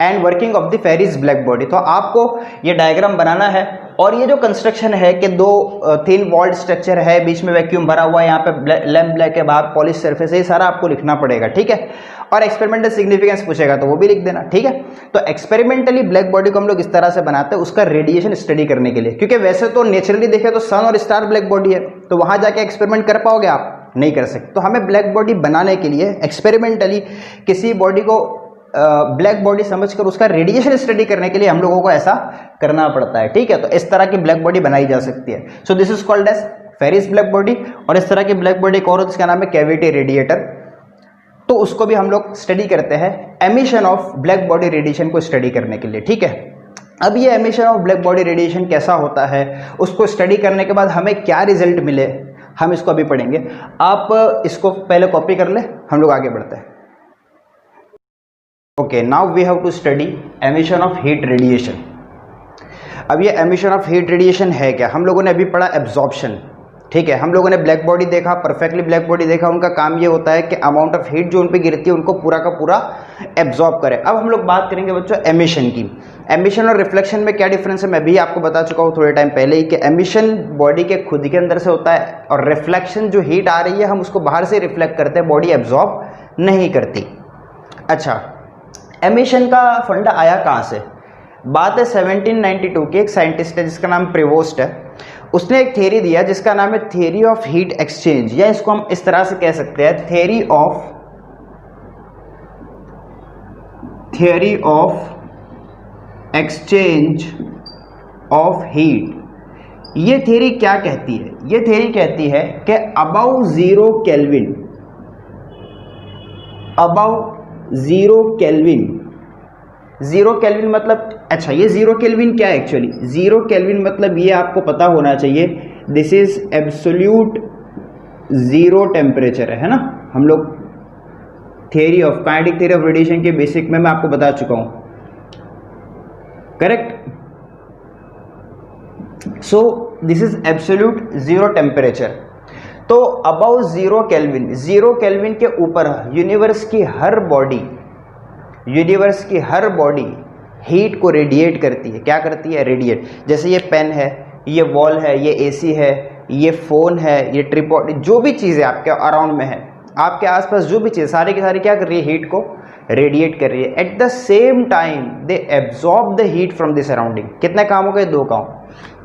and working of the Ferry's black body. तो आपको ये डायग्राम बनाना है और ये जो कंस्ट्रक्शन है कि दो थिन वॉल्ड स्ट्रक्चर है, बीच में वैक्यूम भरा हुआ है, यहाँ पे लैम्प ब्लैक है, बाहर पॉलिश सरफेस है, ये सारा आपको लिखना पड़ेगा, ठीक है। और एक्सपेरिमेंटल सिग्निफिकेंस पूछेगा तो वो भी लिख देना, ठीक है। तो एक्सपेरिमेंटली ब्लैक बॉडी को हम लोग इस तरह से बनाते हैं उसका रेडिएशन स्टडी करने के लिए, क्योंकि वैसे तो नेचुरली देखे तो सन और स्टार ब्लैक बॉडी है, तो वहां जाके एक्सपेरिमेंट कर पाओगे आप? नहीं कर सकते। तो हमें ब्लैक बॉडी बनाने के लिए एक्सपेरिमेंटली किसी बॉडी को ब्लैक बॉडी समझकर उसका रेडिएशन स्टडी करने के लिए हम लोगों को ऐसा करना पड़ता है, ठीक है। तो इस तरह की ब्लैक बॉडी बनाई जा सकती है। So this is called as Ferry's black body. और इस तरह की ब्लैक बॉडी एक और जिसका नाम है कैविटी रेडिएटर, तो उसको भी हम लोग स्टडी करते हैं emission of black body radiation को स्टडी करने के लिए, ठीक है। अब ये emission of black body radiation कैसा होता है, उसको स्टडी करने के बाद हमें क्या रिजल्ट मिले, हम इसको अभी पढ़ेंगे। आप इसको पहले कॉपी कर ले, हम लोग आगे बढ़ते हैं। Okay, now we have to study emission of heat radiation. अब ये एमिशन ऑफ हीट रेडिएशन है क्या? हम लोगों ने अभी पढ़ा एब्जॉर्प्शन, ठीक है। हम लोगों ने ब्लैक बॉडी देखा, परफेक्टली ब्लैक बॉडी देखा, उनका काम ये होता है कि अमाउंट ऑफ हीट जो उन पे गिरती है उनको पूरा का पूरा एब्जॉर्ब करे। अब हम लोग बात करेंगे बच्चों एमिशन की। एमिशन और रिफ्लेक्शन में क्या डिफरेंस है मैं भी आपको बता चुका हूँ थोड़े टाइम पहले ही, कि एमिशन बॉडी के खुद के अंदर से होता है और रिफ्लेक्शन जो हीट आ रही है हम उसको बाहर से रिफ्लेक्ट करते हैं, बॉडी एब्जॉर्ब नहीं करती। अच्छा, एमिशन का फंडा आया कहाँ से? बात है 1792 की, एक साइंटिस्ट है जिसका नाम प्रेवोस्ट है, उसने एक थ्योरी दिया जिसका नाम है थ्योरी ऑफ हीट एक्सचेंज, या इसको हम इस तरह से कह सकते हैं theory of exchange of heat. ये थ्योरी क्या कहती है? ये थ्योरी कहती है कि above 0 kelvin, above 0 kelvin, 0 kelvin मतलब, अच्छा ये 0 केल्विन क्या है एक्चुअली? 0 केल्विन मतलब ये आपको पता होना चाहिए, this is absolute zero temperature है ना। हम लोग theory of kinetic theory of radiation के बेसिक में मैं आपको बता चुका हूं, correct. So this is absolute zero temperature. तो अबाउ 0 केल्विन, 0 केल्विन के ऊपर यूनिवर्स की हर बॉडी हीट को रेडिएट करती है। क्या करती है? रेडिएट। जैसे ये पेन है, ये वॉल है, ये एसी है, ये फोन है, ये ट्रिपॉड, जो भी चीज़ें आपके अराउंड में है, आपके आसपास जो भी चीज़ सारी की सारी क्या कर रही है? हीट को रेडिएट कर रही है। At the same time they absorb the heat from the surrounding. कितने काम हो गए? 2 काम।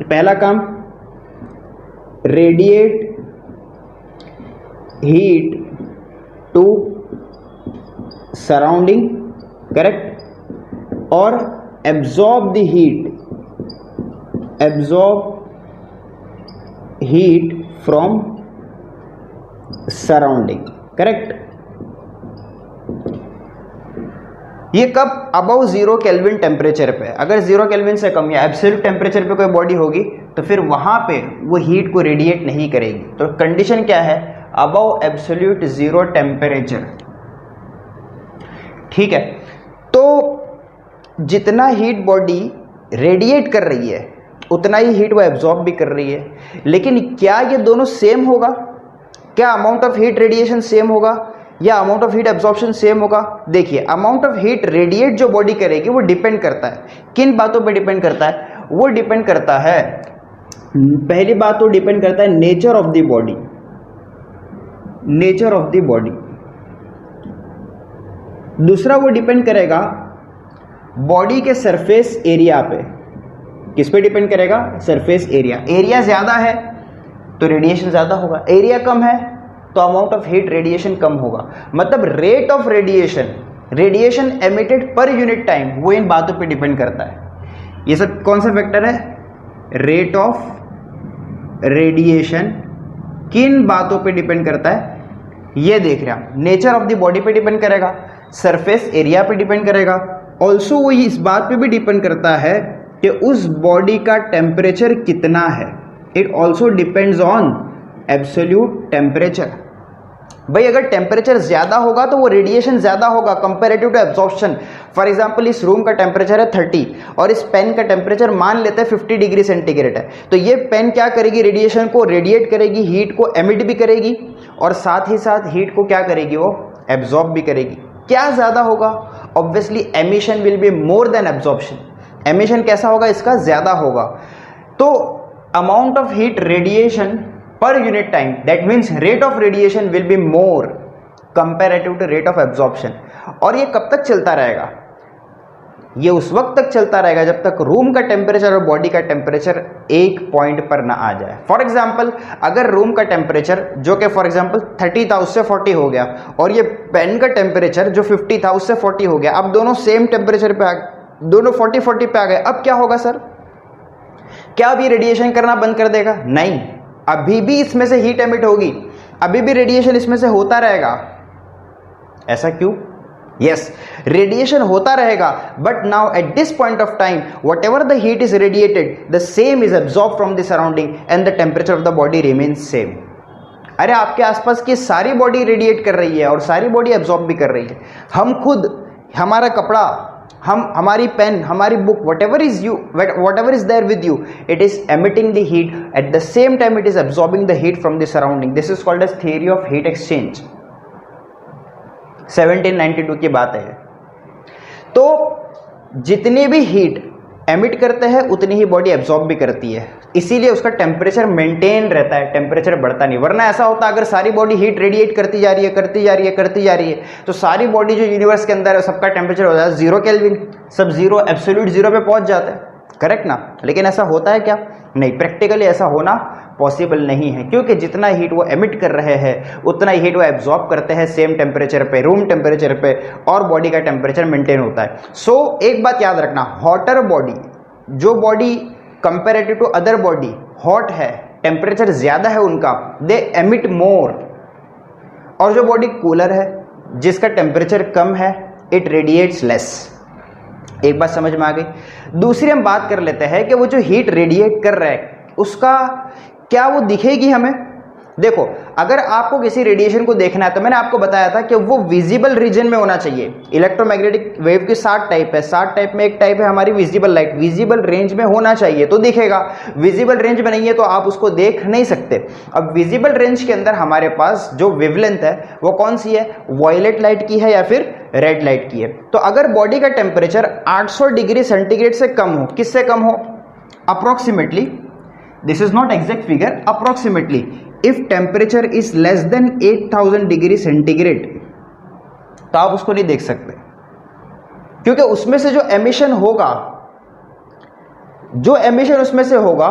पहला काम radiate heat to surrounding, correct, और absorb the heat from surrounding, correct. ये कब? अबव 0 केल्विन टेम्परेचर पे। अगर 0 केल्विन से कम या एब्सोल्यूट टेम्परेचर पे कोई बॉडी होगी तो फिर वहां पे वो हीट को रेडिएट नहीं करेगी। तो कंडीशन क्या है? अबव एब्सोल्यूट 0 टेम्परेचर, ठीक है। तो जितना हीट बॉडी रेडिएट कर रही है उतना ही हीट वो एब्जॉर्ब भी कर रही है। लेकिन क्या ये दोनों सेम होगा? क्या amount of heat radiation same होगा या amount of heat absorption same होगा? देखिए, अमाउंट ऑफ हीट रेडिएट जो बॉडी करेगी वो डिपेंड करता है किन बातों पे डिपेंड करता है? वो डिपेंड करता है, पहली बात तो डिपेंड करता है nature of the body, nature of the body. दूसरा वो डिपेंड करेगा बॉडी के सरफेस एरिया पे। किस पे डिपेंड करेगा? Surface area. एरिया ज्यादा है तो रेडिएशन ज्यादा होगा, एरिया कम है तो अमाउंट ऑफ हीट रेडिएशन कम होगा। मतलब रेट ऑफ रेडिएशन एमिटेड पर यूनिट टाइम, वो इन बातों पे डिपेंड करता है। ये सब कौन सा फैक्टर है? रेट ऑफ रेडिएशन किन बातों पे डिपेंड करता है? ये देख रहे हैं, नेचर ऑफ द बॉडी पे डिपेंड करेगा, सरफेस एरिया पे डिपेंड करेगा। ऑल्सो वो इस बात पे भी डिपेंड करता है कि उस बॉडी का टेम्परेचर कितना है। It also depends on absolute temperature. भाई अगर टेम्परेचर ज्यादा होगा तो वो रेडिएशन ज्यादा होगा comparative to absorption. For example इस रूम का टेम्परेचर है 30 और इस पेन का टेम्परेचर मान लेते हैं 50 डिग्री सेंटीग्रेड है, तो ये पेन क्या करेगी? रेडिएशन को रेडिएट करेगी, हीट को एमिट भी करेगी और साथ ही साथ हीट को क्या करेगी? वो एब्जॉर्ब भी करेगी। क्या ज़्यादा होगा? Obviously emission will be more than absorption. Emission कैसा होगा? इसका ज़्यादा होगा। तो amount of heat radiation per unit time, that means rate of radiation will be more comparative to rate of absorption. और ये कब तक चलता रहेगा? ये उस वक्त तक चलता रहेगा जब तक रूम का टेम्परेचर और बॉडी का टेम्परेचर एक पॉइंट पर ना आ जाए। फॉर एग्जाम्पल, अगर रूम का टेम्परेचर जो कि फॉर एग्जाम्पल 30 था उससे 40 हो गया, और ये पेन का टेम्परेचर जो 50 था उससे 40 हो गया, अब दोनों सेम टेम्परेचर पे दोनों 40 पे आ गए, अब क्या होगा सर? क्या अब ये रेडिएशन करना बंद कर देगा? नहीं, अभी भी इसमें से हीट एमिट होगी, अभी भी रेडिएशन इसमें से होता रहेगा। ऐसा क्यों? यस, रेडिएशन होता रहेगा, but now at this point of time what ever the heat is radiated, the same is absorb from the surrounding and the temperature of the body remains same. अरे आपके आसपास की सारी बॉडी रेडिएट कर रही है और सारी बॉडी एब्जॉर्ब भी कर रही है। हम खुद, हमारा कपड़ा, हमारी पेन, हमारी book, whatever is there with you, it is emitting the heat, at the same time it is absorbing the heat from the surrounding. This is called as theory of heat exchange. 1792 की बात है। तो जितनी भी हीट एमिट करते हैं उतनी ही बॉडी एब्जॉर्ब भी करती है, इसीलिए उसका टेम्परेचर मेंटेन रहता है, टेम्परेचर बढ़ता नहीं। वरना ऐसा होता अगर सारी बॉडी हीट रेडिएट करती जा रही है तो सारी बॉडी जो यूनिवर्स के अंदर है सबका टेम्परेचर हो जाता है 0 केल्विन, सब जीरो, एब्सोल्यूट जीरो पे पहुंच जाता है, करेक्ट ना? लेकिन ऐसा होता है क्या? नहीं, प्रैक्टिकली ऐसा होना पॉसिबल नहीं है, क्योंकि जितना हीट वो एमिट कर रहे हैं उतना ही हीट वो एब्जॉर्ब करते हैं सेम टेम्परेचर पे, रूम टेम्परेचर पे, और बॉडी का टेम्परेचर मेंटेन होता है। सो एक बात याद रखना, हॉटर बॉडी, जो body comparative to other body hot है, टेम्परेचर ज्यादा है उनका, दे एमिट मोर, और जो बॉडी कूलर है जिसका टेम्परेचर कम है, इट रेडिएट्स लेस। एक बात समझ में आ गई। दूसरी हम बात कर लेते हैं कि वो जो हीट रेडिएट कर रहा है उसका क्या वो दिखेगी हमें? देखो, अगर आपको किसी रेडिएशन को देखना है तो मैंने आपको बताया था कि वो विजिबल रीजन में होना चाहिए। इलेक्ट्रोमैग्नेटिक वेव की 7 टाइप है, 7 टाइप में एक टाइप है हमारी विजिबल लाइट, विजिबल रेंज में होना चाहिए तो दिखेगा। विजिबल रेंज में नहीं है तो आप उसको देख नहीं सकते। अब विजिबल रेंज के अंदर हमारे पास जो वेवलेंथ है वो कौन सी है? वॉयलेट लाइट की है या फिर रेड लाइट की है। तो अगर बॉडी का टेम्परेचर 800 डिग्री सेंटीग्रेड से कम हो, किससे कम हो? Approximately, this is not exact figure, approximately if temperature is less than 8000 degree centigrade तो आप उसको नहीं देख सकते, क्योंकि उसमें से जो एमिशन होगा, जो एमिशन उसमें से होगा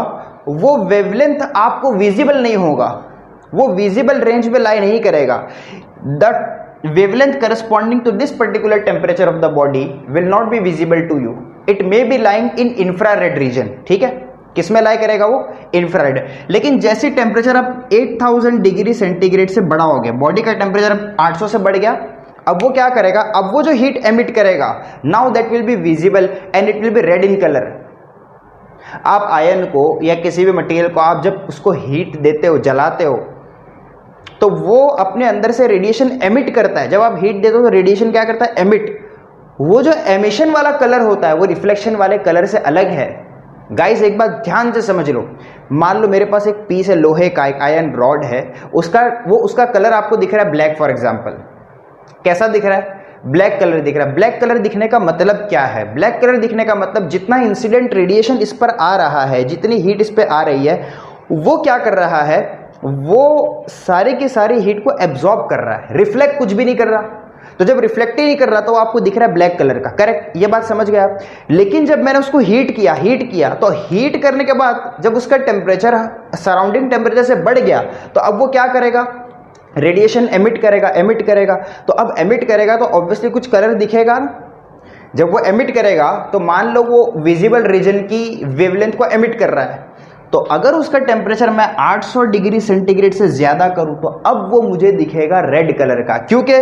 वो वेवलेंथ आपको विजिबल नहीं होगा, वो विजिबल रेंज में लाई नहीं करेगा। The wavelength corresponding to this particular temperature of the body will not be visible to you. It may be lying in infrared region. ठीक है, किसमें लाई करेगा वो? इंफ्रारेड। लेकिन जैसे टेम्परेचर अब 8000 डिग्री सेंटीग्रेड से बड़ा हो गया, बॉडी का टेम्परेचर 800 से बढ़ गया, अब वो क्या करेगा? अब वो जो हीट एमिट करेगा, now that will be visible and it will be red in colour. आप आयन को या किसी भी मटेरियल को आप जब उसको हीट देते हो, जलाते हो, तो वो अपने अंदर से रेडिएशन एमिट करता है। जब आप हीट देते हो तो रेडिएशन क्या करता है? एमिट। वो जो एमिशन वाला कलर होता है वो रिफ्लेक्शन वाले कलर से अलग है। गाइस एक बात ध्यान से समझ लो, मान लो मेरे पास एक पीस है लोहे का, एक आयरन रॉड है, उसका कलर आपको दिख रहा है ब्लैक फॉर एग्जांपल। कैसा दिख रहा है? ब्लैक कलर दिख रहा है। ब्लैक कलर दिखने का मतलब क्या है? ब्लैक कलर दिखने का मतलब जितना इंसिडेंट रेडिएशन इस पर आ रहा है, जितनी हीट इस पर आ रही है, वो क्या कर रहा है? वो सारी की सारी हीट को एब्जॉर्ब कर रहा है, रिफ्लेक्ट कुछ भी नहीं कर रहा। तो जब रिफ्लेक्ट ही नहीं कर रहा तो आपको दिख रहा है ब्लैक कलर का, करेक्ट? ये बात समझ गए आप? लेकिन जब मैंने उसको हीट किया तो हीट करने के बाद जब उसका टेम्परेचर सराउंडिंग टेम्परेचर से बढ़ गया तो अब वो क्या करेगा? रेडिएशन एमिट करेगा। तो अब एमिट करेगा तो ऑब्वियसली कुछ कलर दिखेगा ना। जब वो एमिट करेगा तो मान लो वो विजिबल रीजन की वेवलेंथ को एमिट कर रहा है, तो अगर उसका टेम्परेचर मैं 800 डिग्री सेंटीग्रेड से ज्यादा करूं तो अब वो मुझे दिखेगा रेड कलर का। क्योंकि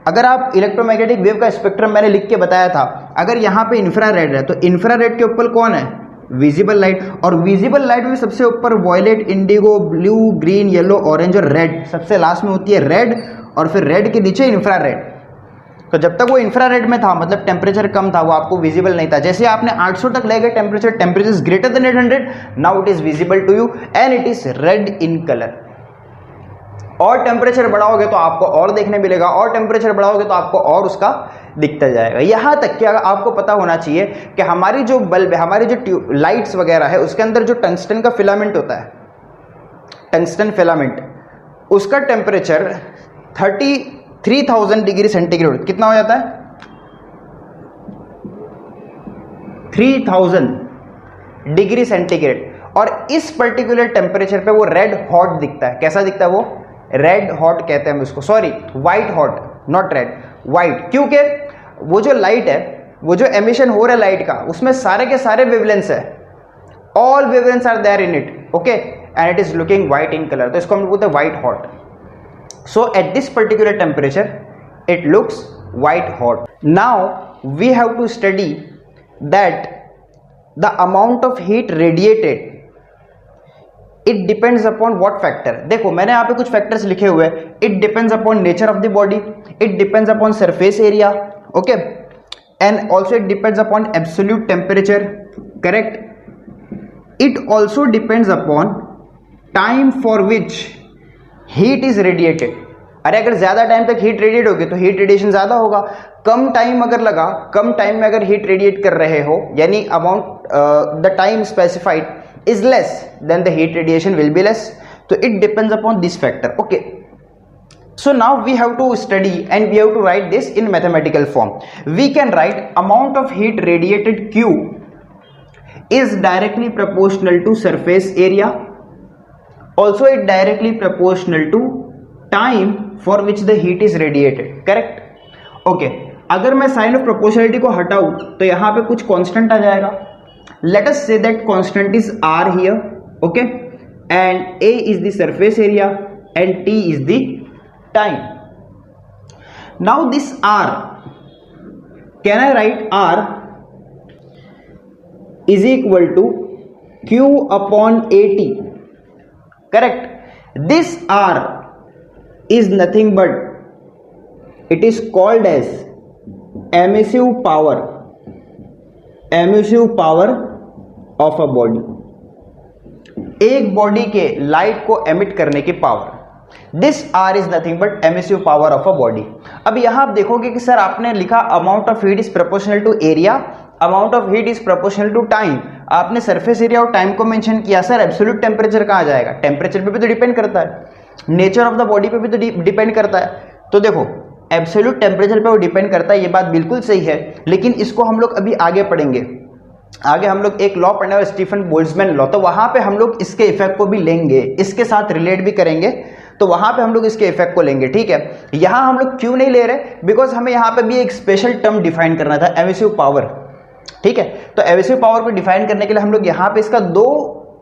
अगर आप इलेक्ट्रोमैग्नेटिक वेव का स्पेक्ट्रम मैंने लिख के बताया था, अगर यहाँ पे इंफ्रारेड है तो इंफ्रारेड के ऊपर कौन है? Visible light. और विजिबल लाइट में सबसे ऊपर violet, indigo, blue, green, yellow, orange और रेड, सबसे लास्ट में होती है रेड, और फिर रेड के नीचे इंफ्रारेड। तो जब तक वो इंफ्रारेड में था, मतलब टेम्परेचर कम था, वो आपको विजिबल नहीं था। जैसे आपने 800 तक ले गए temperature is greater than 800, now it is visible to you and it is red in colour. और टेम्परेचर बढ़ाओगे तो आपको और देखने मिलेगा, और टेम्परेचर बढ़ाओगे तो आपको और उसका दिखता जाएगा। यहाँ तक कि आपको पता होना चाहिए कि हमारी जो बल्ब है, हमारी जो लाइट्स वगैरह है, उसके अंदर जो टंगस्टन का फिलामेंट होता है, टंगस्टन फिलामेंट, उसका टेम्परेचर 33,000 डिग्री सेंटीग्रेड कितना हो जाता है, 3000 डिग्री सेंटीग्रेड। और इस पर्टिकुलर टेम्परेचर पे वो रेड हॉट दिखता है। कैसा दिखता है वो? रेड हॉट कहते हैं हम उसको, sorry white hot, not red, white. क्योंकि वो जो लाइट है, वो जो एमिशन हो रहा है लाइट का, उसमें सारे के सारे वेवलेंथ्स है, all wavelengths are there in it, okay, and it is looking white in colour, तो इसको हम बोलते हैं white hot. So at this particular temperature it looks white hot. Now we have to study that the amount of heat radiated, it depends upon what factor. देखो मैंने यहाँ पे कुछ फैक्टर्स लिखे हुए हैं। It depends upon nature of the body, it depends upon surface area, okay, and also it depends upon absolute temperature, correct. It also depends upon time for which heat is radiated. अरे अगर ज्यादा टाइम तक हीट रेडिएट होगी तो हीट रेडिएशन ज्यादा होगा, कम टाइम अगर लगा, कम टाइम में अगर हीट रेडिएट कर रहे हो, यानी amount the time specified is less, then the heat radiation will be less. So it depends upon this factor, okay. So now we have to study and we have to write this in mathematical form. We can write amount of heat radiated Q is directly proportional to surface area, also it directly proportional to time for which the heat is radiated, correct, okay. अगर मैं साइन ऑफ प्रोपोर्शनलिटी को हटाऊं तो यहाँ पे कुछ कांस्टेंट आ जाएगा. Let us say that constant is R here, okay, and A is the surface area and T is the time. Now this R, can I write R is equal to Q upon AT, correct? This R is nothing but, it is called as emissive power, emissive power of a body. एक बॉडी के लाइट को एमिट करने की power, this are is nothing but emissive power of a body. अब यहां आप देखोगे कि सर आपने लिखा amount of heat is proportional to area, amount of heat is proportional to time. आपने सरफेस एरिया और टाइम को मेंशन किया. सर एब्सोल्यूट टेम्परेचर कहां जाएगा? टेम्परेचर पे भी तो डिपेंड करता है, नेचर ऑफ द बॉडी पे भी तो डिपेंड करता है. तो देखो एब्सोल्यूट टेम्परेचर पे वो डिपेंड करता है, ये बात बिल्कुल सही है, लेकिन इसको हम लोग अभी आगे पढ़ेंगे. आगे हम लोग एक लॉ पढ़ने वाले स्टीफन बोल्ट्जमैन लॉ, तो वहां पे हम लोग इसके इफेक्ट को भी लेंगे, इसके साथ रिलेट भी करेंगे, तो वहां पे हम लोग इसके इफेक्ट को लेंगे, ठीक है. यहां हम लोग क्यों नहीं ले रहे? बिकॉज हमें यहां पे भी एक स्पेशल टर्म डिफाइन करना था, एमिसिव पावर, ठीक है. तो एमिसिव पावर को डिफाइन करने के लिए हम लोग यहां पे इसका दो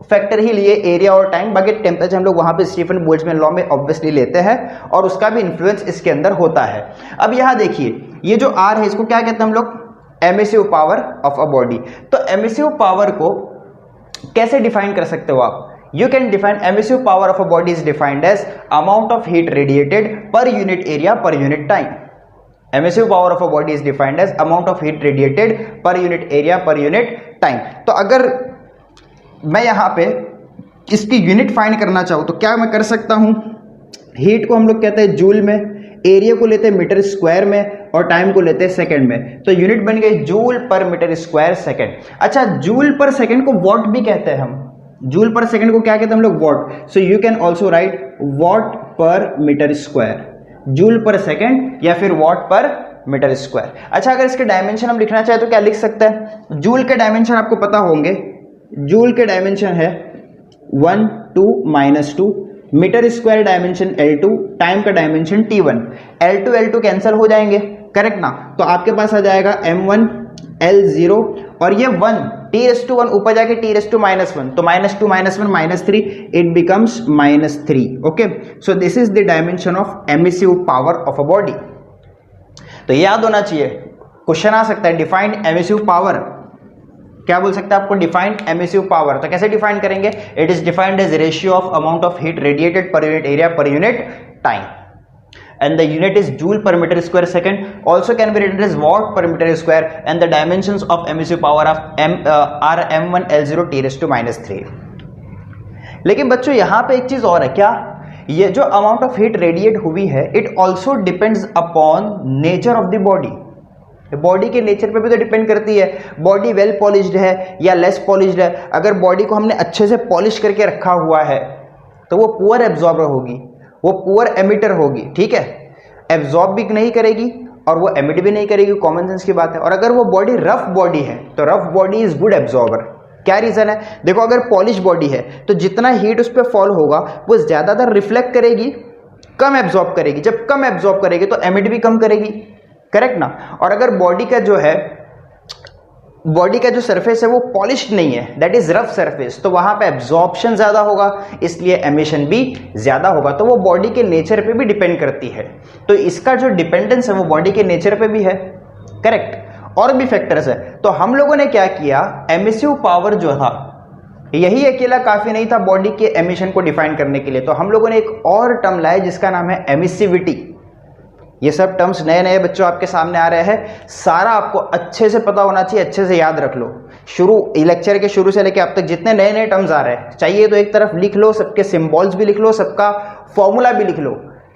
फैक्टर ही लिए, एरिया और टाइम. बाकी टेम्परेचर हम लोग वहां पे स्टीफन बोल्ट्जमैन लॉ में ऑब्वियसली लेते हैं और उसका भी इन्फ्लुएंस इसके अंदर होता है. अब यहां देखिए ये जो आर है इसको क्या कहते हैं हम लोग? Emissive power of a body. तो एमिसिव पावर को कैसे डिफाइन कर सकते हो आप? You can define emissive power of a body is defined as amount of heat radiated per unit area per unit time. Emissive power of a body is defined as amount of heat radiated per unit area per unit time. तो अगर मैं यहां पे इसकी यूनिट फाइंड करना चाहूं तो क्या मैं कर सकता हूं? हीट को हम लोग कहते हैं जूल में, एरिया को लेते हैं मीटर स्क्वायर में और टाइम को लेते हैं सेकंड में. तो यूनिट बन गई joule per metre square second. अच्छा, जूल पर सेकंड को वॉट भी कहते हैं हम. जूल पर सेकंड को क्या कहते हैं हम लोग? Watt. So you can also write watt per metre square, joule per second या फिर वॉट पर मीटर स्क्वायर. अच्छा, अगर इसके डायमेंशन हम लिखना चाहे तो क्या लिख सकते हैं? जूल के डायमेंशन आपको पता होंगे. जूल के डायमेंशन है 1 2 -2, metre square dimension L2, time का dimension T1. L2 L2 cancel हो जाएंगे, करेक्ट ना? तो आपके पास आ जाएगा M1 L0 और ये 1 T⁻1 ऊपर जाके T⁻−1, तो -2 -1 -3, it becomes -3. Okay, so this is the dimension of emissive power of a body. तो याद होना चाहिए, क्वेश्चन आ सकता है डिफाइंड एमिसिव पावर. क्या बोल सकते हैं आपको? Defined emissive power. तो कैसे डिफाइन करेंगे? It is defined as ratio of amount of heat radiated per unit area per unit time, and the unit is joule per metre square second. Also can be written as watt per metre square, and the dimensions of emissive power of are M1 L0 T⁻3. लेकिन बच्चों यहां पे एक चीज और है. क्या? ये जो अमाउंट ऑफ हीट रेडिएट हुई है it also depends upon nature of the body. Body के नेचर पे भी तो डिपेंड करती है, बॉडी वेल पॉलिश्ड है या लेस पॉलिश्ड है। अगर बॉडी को हमने अच्छे से पॉलिश करके रखा हुआ है तो वो पुअर एब्जॉर्बर होगी, वो पुअर एमिटर होगी, ठीक है, एब्जॉर्ब भी नहीं करेगी और वो एमिट भी नहीं करेगी, कॉमन सेंस की बात है। और अगर वो बॉडी रफ बॉडी है तो rough body is good absorber. क्या रीजन है? देखो, अगर पॉलिश बॉडी है तो जितना हीट उस पर फॉल होगा वो ज्यादातर रिफ्लेक्ट करेगी, कम एब्जॉर्ब करेगी। जब कम एब्जॉर्ब करेगी तो एमिट भी कम करेगी, करेक्ट ना। और अगर बॉडी का जो है, बॉडी का जो सरफेस है वो पॉलिश्ड नहीं है, दैट इज रफ सरफेस, तो वहां पे एब्जॉर्प्शन ज्यादा होगा, इसलिए एमिशन भी ज्यादा होगा। तो वो बॉडी के नेचर पे भी डिपेंड करती है। तो इसका जो डिपेंडेंस है वो बॉडी के नेचर पे भी है, करेक्ट। और भी फैक्टर्स है। तो हम लोगों ने क्या किया, एमिसिव पावर जो था यही अकेला काफी नहीं था बॉडी के एमिशन को डिफाइन करने के लिए। तो हम लोगों ने एक और टर्म लाया जिसका नाम है एमिसिविटी। ये सब टर्म्स नए नए बच्चों आपके सामने आ रहे हैं, सारा आपको अच्छे से पता होना चाहिए, अच्छे से याद रख लो। लेक्चर के शुरू से लेकर अब तक जितने नए नए टर्म्स आ रहे हैं, चाहिए तो एक तरफ लिख लो, सबके सिंबल्स भी लिख लो, सबका फॉर्मूला भी लिख लो,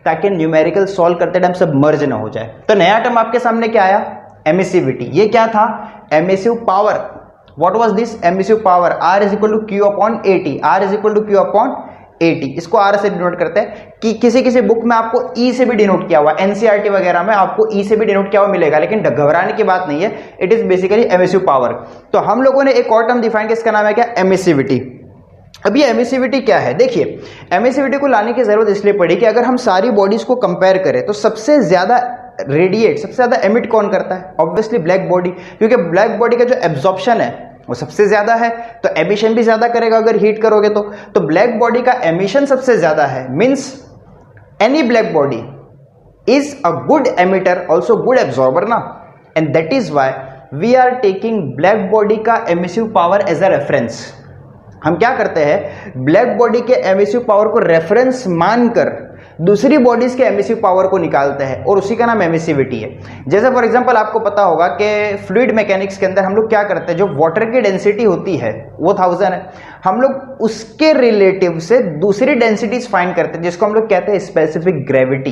ताकि न्यूमेरिकल सॉल्व करते टाइम सब मर्ज ना हो जाए। तो नया टर्म आपके सामने क्या आया, एमिसिविटी। ये क्या था, emissive power. What was this, emissive power. R is equal to Q upon A T, R is equal to Q upon 80। इसको R से डिनोट करते हैं कि किसी किसी बुक में आपको E से भी डिनोट किया हुआ, NCERT वगैरह में आपको E से भी डिनोट किया हुआ मिलेगा, लेकिन घबराने की बात नहीं है, it is basically emissive power. तो हम लोगों ने एक और टर्म डिफाइन किया, इसका नाम है क्या, एमिसिविटी। अब ये एमिसिविटी क्या है, देखिए एमिसिविटी को लाने की जरूरत इसलिए पड़ी कि अगर हम सारी बॉडीज को कंपेयर करें तो सबसे ज्यादा रेडिएट, सबसे ज्यादा एमिट कौन करता है, ऑब्वियसली ब्लैक बॉडी, क्योंकि ब्लैक बॉडी का जो एब्जॉर्प्शन है वो सबसे ज्यादा है, तो एमिशन भी ज्यादा करेगा अगर हीट करोगे तो ब्लैक बॉडी का एमिशन सबसे ज्यादा है, means any black body is a good emitter also good absorber ना, and that is why we are taking black body का emissive power as a reference. हम क्या करते हैं, ब्लैक बॉडी के एमिसिव पावर को रेफरेंस मानकर दूसरी बॉडीज के एमिसिव पावर को निकालते हैं, और उसी का नाम एमिसिविटी है। जैसे फॉर एग्जांपल आपको पता होगा कि फ्लूइड मैकेनिक्स के अंदर हम लोग क्या करते हैं, जो वाटर की डेंसिटी होती है वो 1000 है, हम लोग उसके रिलेटिव से दूसरी डेंसिटीज फाइंड करते हैं जिसको हम लोग कहते हैं स्पेसिफिक ग्रेविटी।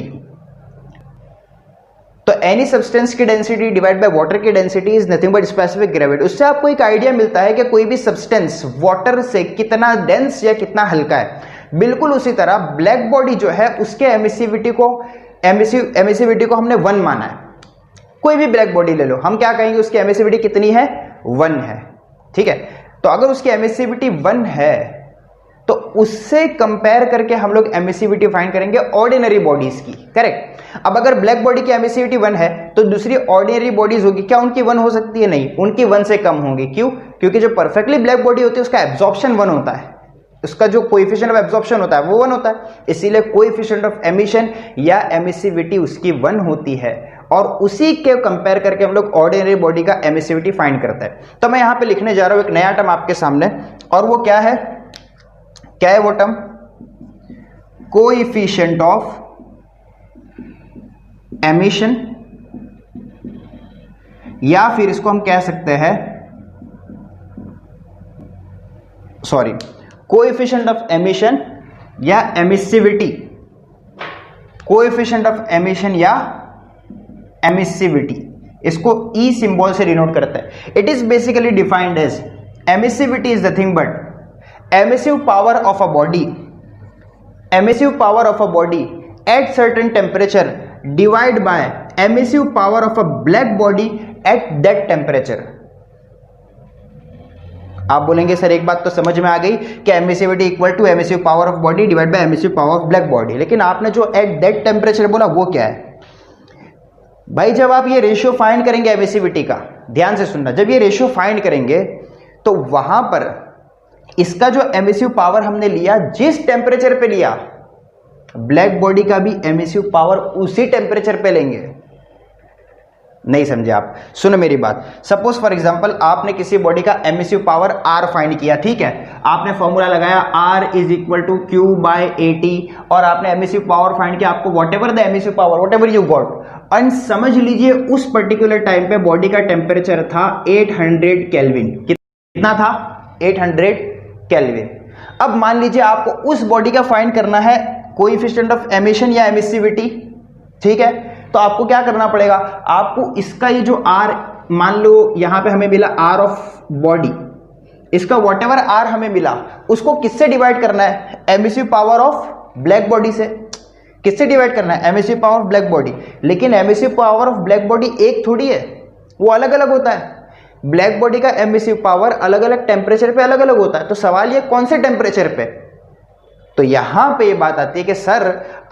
तो एनी सब्सटेंस की डेंसिटी डिवाइड बाय वाटर की density is nothing but specific gravity. उससे आपको एक आइडिया मिलता है कि कोई भी सब्सटेंस वाटर से कितना डेंस या कितना हल्का है। बिल्कुल उसी तरह ब्लैक बॉडी जो है उसके एमिसिविटी को हमने 1 माना है। कोई भी ब्लैक बॉडी ले लो, हम क्या कहेंगे उसकी एमिसिविटी कितनी है, 1 है, ठीक है। तो अगर उसकी एमिसिविटी 1 है तो उससे कंपेयर करके हम लोग एमिसिविटी फाइंड करेंगे ऑर्डिनरी बॉडीज की, करेक्ट। अब अगर ब्लैक बॉडी की एमिसिविटी 1 है तो दूसरी ऑर्डिनरी बॉडीज होगी, क्या उनकी 1 हो सकती है, नहीं, उनकी 1 से कम होंगी। क्यों, क्योंकि जो परफेक्टली ब्लैक बॉडी होती है उसका एब्जॉर्प्शन 1 होता है, उसका जो कोएफिशिएंट ऑफ एब्जॉर्प्शन होता है वो 1 होता है, इसीलिए कोएफिशिएंट ऑफ एमिशन या एमिसिविटी उसकी 1 होती है, और उसी के कंपेयर करके हम लोग ऑर्डिनरी बॉडी का एमिसिविटी फाइंड करते हैं। तो मैं यहां पे लिखने जा रहा हूं एक नया टर्म आपके सामने, और वो क्या है, क्या है वो टर्म, कोएफिशिएंट ऑफ एमिशन, या फिर इसको हम कह सकते हैं, सॉरी, कोएफिशिएंट ऑफ एमिशन या एमिसिविटी, कोएफिशिएंट ऑफ एमिशन या एमिसिविटी, इसको ई सिंबल से डिनोट करता है। It is basically defined as emissivity is nothing but emissive power of a body, emissive power of a body at certain temperature divide by emissive power of a black body at that temperature. आप बोलेंगे सर एक बात तो समझ में आ गई कि emissivity equal to emissive power of body divide by emissive power of black body, लेकिन आपने जो एट दैट टेम्परेचर बोला वो क्या है भाई। जब आप ये रेशियो फाइंड करेंगे एमिसिविटी का, ध्यान से सुनना, जब ये रेशियो फाइंड करेंगे तो वहां पर इसका जो एमिसिव पावर हमने लिया, जिस टेम्परेचर पे लिया, ब्लैक बॉडी का भी एमिसिव पावर उसी टेम्परेचर पे लेंगे। नहीं समझे आप, सुनो मेरी बात। सपोज फॉर एग्जांपल आपने किसी बॉडी का एमिसिव पावर R फाइंड किया, ठीक है, आपने फॉर्मूला लगाया R is equal to Q by 80, और आपने एमिसिव पावर फाइंड किया, आपको whatever the emissive power whatever you got, and समझ लीजिए उस पर्टिकुलर टाइम पे बॉडी का टेम्परेचर था 800 केल्विन। कितना था, 800 केल्विन। अब मान लीजिए आपको उस बॉडी का फाइंड करना है कोएफिशिएंट ऑफ एमिशन या एमिसिविटी, ठीक है। तो आपको क्या करना पड़ेगा, आपको इसका ये जो R, मान लो यहां पे हमें मिला R ऑफ बॉडी, इसका वॉट एवर R हमें मिला उसको किससे डिवाइड करना है, emissive power of black body से। किससे डिवाइड करना है, emissive power of black body. लेकिन emissive power of black body एक थोड़ी है, वो अलग अलग होता है। ब्लैक बॉडी का एमिसिव पावर अलग अलग टेम्परेचर पे अलग अलग होता है। तो सवाल ये कौन से टेम्परेचर पे, तो यहां पे ये बात आती है कि सर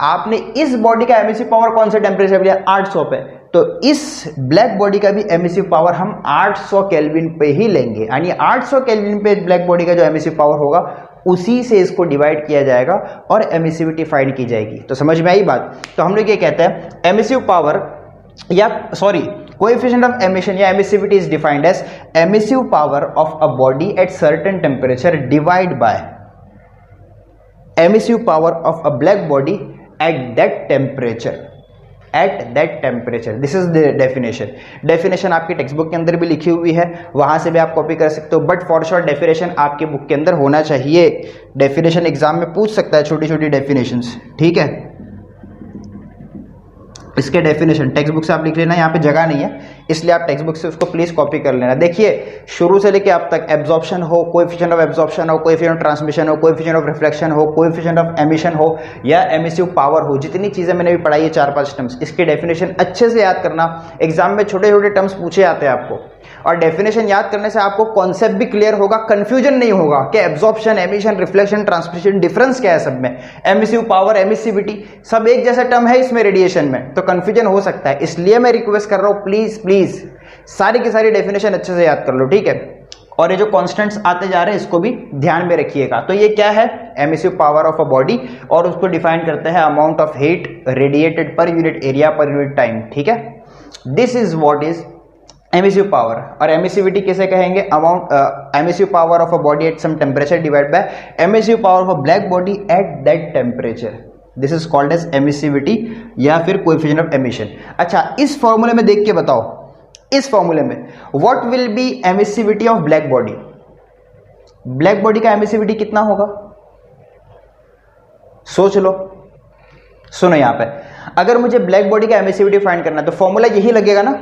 आपने इस बॉडी का एमिसिव पावर कौन से टेम्परेचर पे लिया, 800 पे, तो इस ब्लैक बॉडी का भी एमिसिव पावर हम 800 केल्विन पे ही लेंगे। यानी 800 केल्विन पे ब्लैक बॉडी का जो एमिसिव पावर होगा उसी से इसको डिवाइड किया जाएगा और एमिसिविटी फाइंड की जाएगी। तो समझ में आई बात। तो हम लोग ये कहते हैं एमिसिव पावर या सॉरी कोएफिशिएंट ऑफ एमिशन या emissivity is defined as emissive power of a body at certain temperature divide by emissive power of a black body at that temperature, at that temperature. This is the definition. Definition आपकी टेक्स्ट बुक के अंदर भी लिखी हुई है, वहां से भी आप कॉपी कर सकते हो, बट फॉर श्योर डेफिनेशन आपके बुक के अंदर होना चाहिए। डेफिनेशन एग्जाम में पूछ सकता है, छोटी छोटी डेफिनेशंस, ठीक है। इसके डेफिनेशन टेक्स्ट बुक से आप लिख लेना, यहाँ पे जगह नहीं है इसलिए आप टेक्स्ट बुक से उसको प्लीज कॉपी कर लेना। देखिए शुरू से लेके अब तक एब्जॉर्प्शन हो, कोएफिशिएंट ऑफ एब्जॉर्प्शन हो, कोएफिशिएंट ऑफ ट्रांसमिशन हो, कोएफिशिएंट ऑफ रिफ्लेक्शन हो, कोएफिशिएंट ऑफ एमिशन हो या एमिसिव पावर हो, जितनी चीजें मैंने भी पढ़ाई है 4-5 टर्म्स, इसके डेफिनेशन अच्छे से याद करना। एग्जाम में छोटे छोटे टर्म्स पूछे जाते हैं आपको, और डेफिनेशन याद करने से आपको कॉन्सेप्ट भी क्लियर होगा, कंफ्यूजन नहीं होगा कि absorption, emission, reflection, transmission difference क्या है सब में। एमिसिव पावर, एमिसिविटी सब एक जैसा टर्म है इसमें रेडिएशन में, तो कंफ्यूजन हो सकता है। इसलिए मैं रिक्वेस्ट कर रहा हूं प्लीज प्लीज सारी की सारी डेफिनेशन अच्छे से याद कर लो, ठीक है। और ये जो कांस्टेंट्स आते जा रहे हैं इसको भी ध्यान में रखिएगा। तो ये क्या है, emissive power of a body, और उसको डिफाइन करते हैं amount of heat radiated per unit area per unit time, ठीक है। This is what is emissive power. और एमिसिविटी किसे कहेंगे, amount emissive power of a body at some temperature divide by emissive power of a black body at that temperature. This is called as emissivity या फिर कोएफिशिएंट ऑफ एमिशन। अच्छा, इस फॉर्मूले में देख के बताओ, इस फॉर्मूले में what will be emissivity of black body. Black body का एमिसिविटी कितना होगा, सोच लो। सुनो यहां पे, अगर मुझे ब्लैक बॉडी का एमिसिविटी फाइंड करना है तो फॉर्मूला यही लगेगा ना।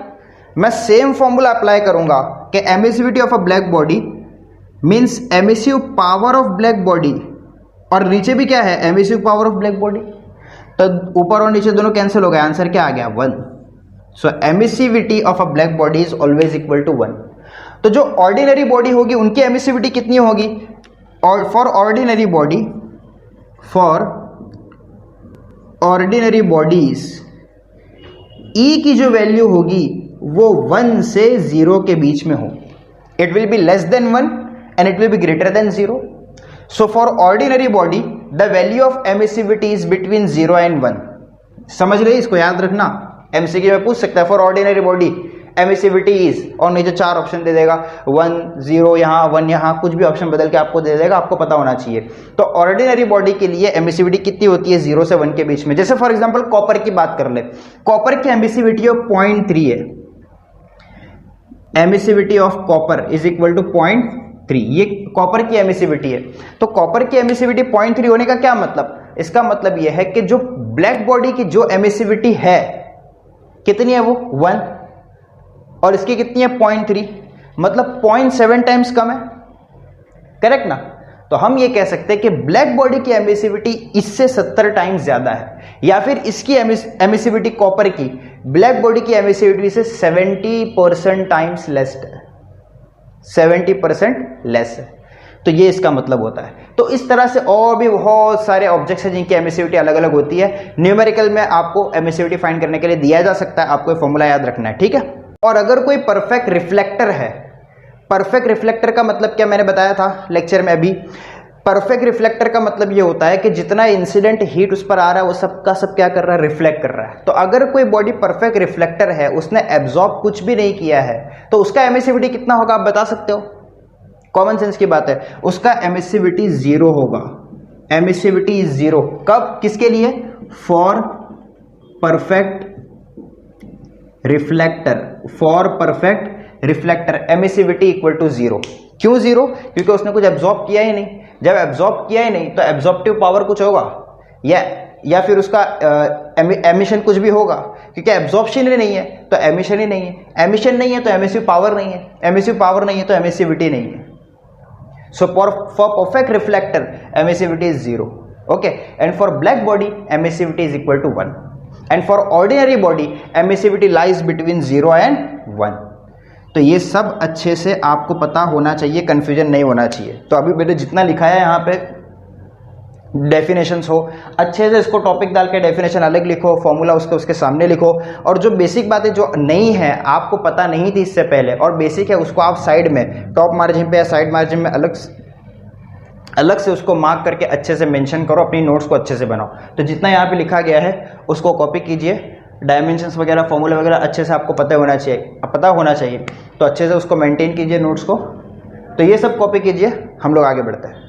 मैं सेम फॉर्मूला अप्लाई करूंगा कि emissivity of a black body means emissive power of black body, और नीचे भी क्या है, emissive power of black body. तो ऊपर और नीचे दोनों कैंसिल हो गए, आंसर क्या आ गया, 1। So emissivity of a black body is always equal to 1। तो जो ऑर्डिनरी बॉडी होगी उनकी एमिसिविटी कितनी होगी, और for ordinary body, for ordinary bodies E की जो वैल्यू होगी वो 1 से 0 के बीच में हो। It will be less than 1 and it will be greater than 0। So for ordinary body the value of emissivity is between 0 and 1। समझ रहे, इसको याद रखना, एमसीक्यू में पूछ सकता है for ordinary body emissivity is, और नीचे 4 ऑप्शन दे देगा, 1 0 यहाँ 1 यहाँ, कुछ भी ऑप्शन बदल के आपको दे देगा, आपको पता होना चाहिए। तो ऑर्डिनरी बॉडी के लिए एमिसिविटी कितनी होती है, 0 से 1 के बीच में। जैसे फॉर एग्जांपल कॉपर की बात कर ले, कॉपर की एमिसिविटी ऑफ 0.3 है, emissivity of copper is equal to 0.3, ये कॉपर की एमिसिविटी है। तो कॉपर की एमिसिविटी 0.3 होने का क्या मतलब, इसका मतलब यह है कि जो ब्लैक बॉडी की जो एमिसिविटी है कितनी है, वो 1, और इसकी कितनी है 0.3, मतलब 0.7 टाइम्स कम है, करेक्ट ना। तो हम ये कह सकते हैं कि ब्लैक बॉडी की एमिसिविटी इससे 70 टाइम्स ज्यादा है, या फिर इसकी एमिसिविटी कॉपर की ब्लैक बॉडी की एमिसिविटी से 70% टाइम्स लेस है, 70% लेस है। तो ये इसका मतलब होता है। तो इस तरह से और भी बहुत सारे ऑब्जेक्ट्स हैं जिनकी एमिसिविटी अलग अलग होती है। न्यूमेरिकल में आपको एमिसिविटी फाइंड करने के लिए दिया जा सकता है, आपको ये फॉर्मूला याद रखना है, ठीक है। और अगर कोई परफेक्ट रिफ्लेक्टर है, परफेक्ट रिफ्लेक्टर का मतलब क्या मैंने बताया था लेक्चर में अभी, परफेक्ट रिफ्लेक्टर का मतलब ये होता है कि जितना इंसिडेंट हीट उस पर आ रहा है वो सब का सब क्या कर रहा है, रिफ्लेक्ट कर रहा है। तो अगर कोई बॉडी परफेक्ट रिफ्लेक्टर है, उसने एब्जॉर्ब कुछ भी नहीं किया है, तो उसका एमिसिविटी कितना होगा आप बता सकते हो, कॉमन सेंस की बात है, उसका एमिसिविटी 0 होगा। एमिसिविटी इज 0 कब, किसके लिए, for perfect reflector, for perfect reflector emissivity equal to 0। क्यों 0, क्योंकि उसने कुछ एब्जॉर्ब किया ही नहीं। जब एब्जॉर्ब किया ही नहीं तो एब्जॉर्प्टिव पावर कुछ होगा, या या फिर उसका एमिशन कुछ भी होगा, क्योंकि एब्जॉर्प्शन ही नहीं है तो एमिशन ही नहीं है, एमिशन नहीं है तो एमिसिव पावर नहीं है, एमिसिव पावर नहीं है तो एमिसिविटी नहीं है. So for perfect reflector, emissivity is 0. Okay, and for black body, emissivity is equal to 1. And for ordinary body, emissivity lies between 0 and 1. तो ये सब अच्छे से आपको पता होना चाहिए, कंफ्यूजन नहीं होना चाहिए. तो अभी मैंने जितना लिखा है यहाँ पे डेफिनेशंस हो, अच्छे से इसको टॉपिक डाल के डेफिनेशन अलग लिखो, फॉर्मूला उसके सामने लिखो, और जो बेसिक बातें जो नहीं है आपको पता नहीं थी इससे पहले और बेसिक है उसको आप साइड में टॉप मार्जिन पे या साइड मार्जिन में अलग से उसको मार्क करके अच्छे से मेंशन करो, अपनी नोट्स को अच्छे से बनाओ. तो जितना यहाँ पे लिखा गया है उसको कॉपी कीजिए, डायमेंशंस वगैरह फॉर्मूला वगैरह अच्छे से आपको पता होना चाहिए, तो अच्छे से उसको मेंटेन कीजिए नोट्स को. तो ये सब कॉपी कीजिए, हम लोग आगे बढ़ते हैं.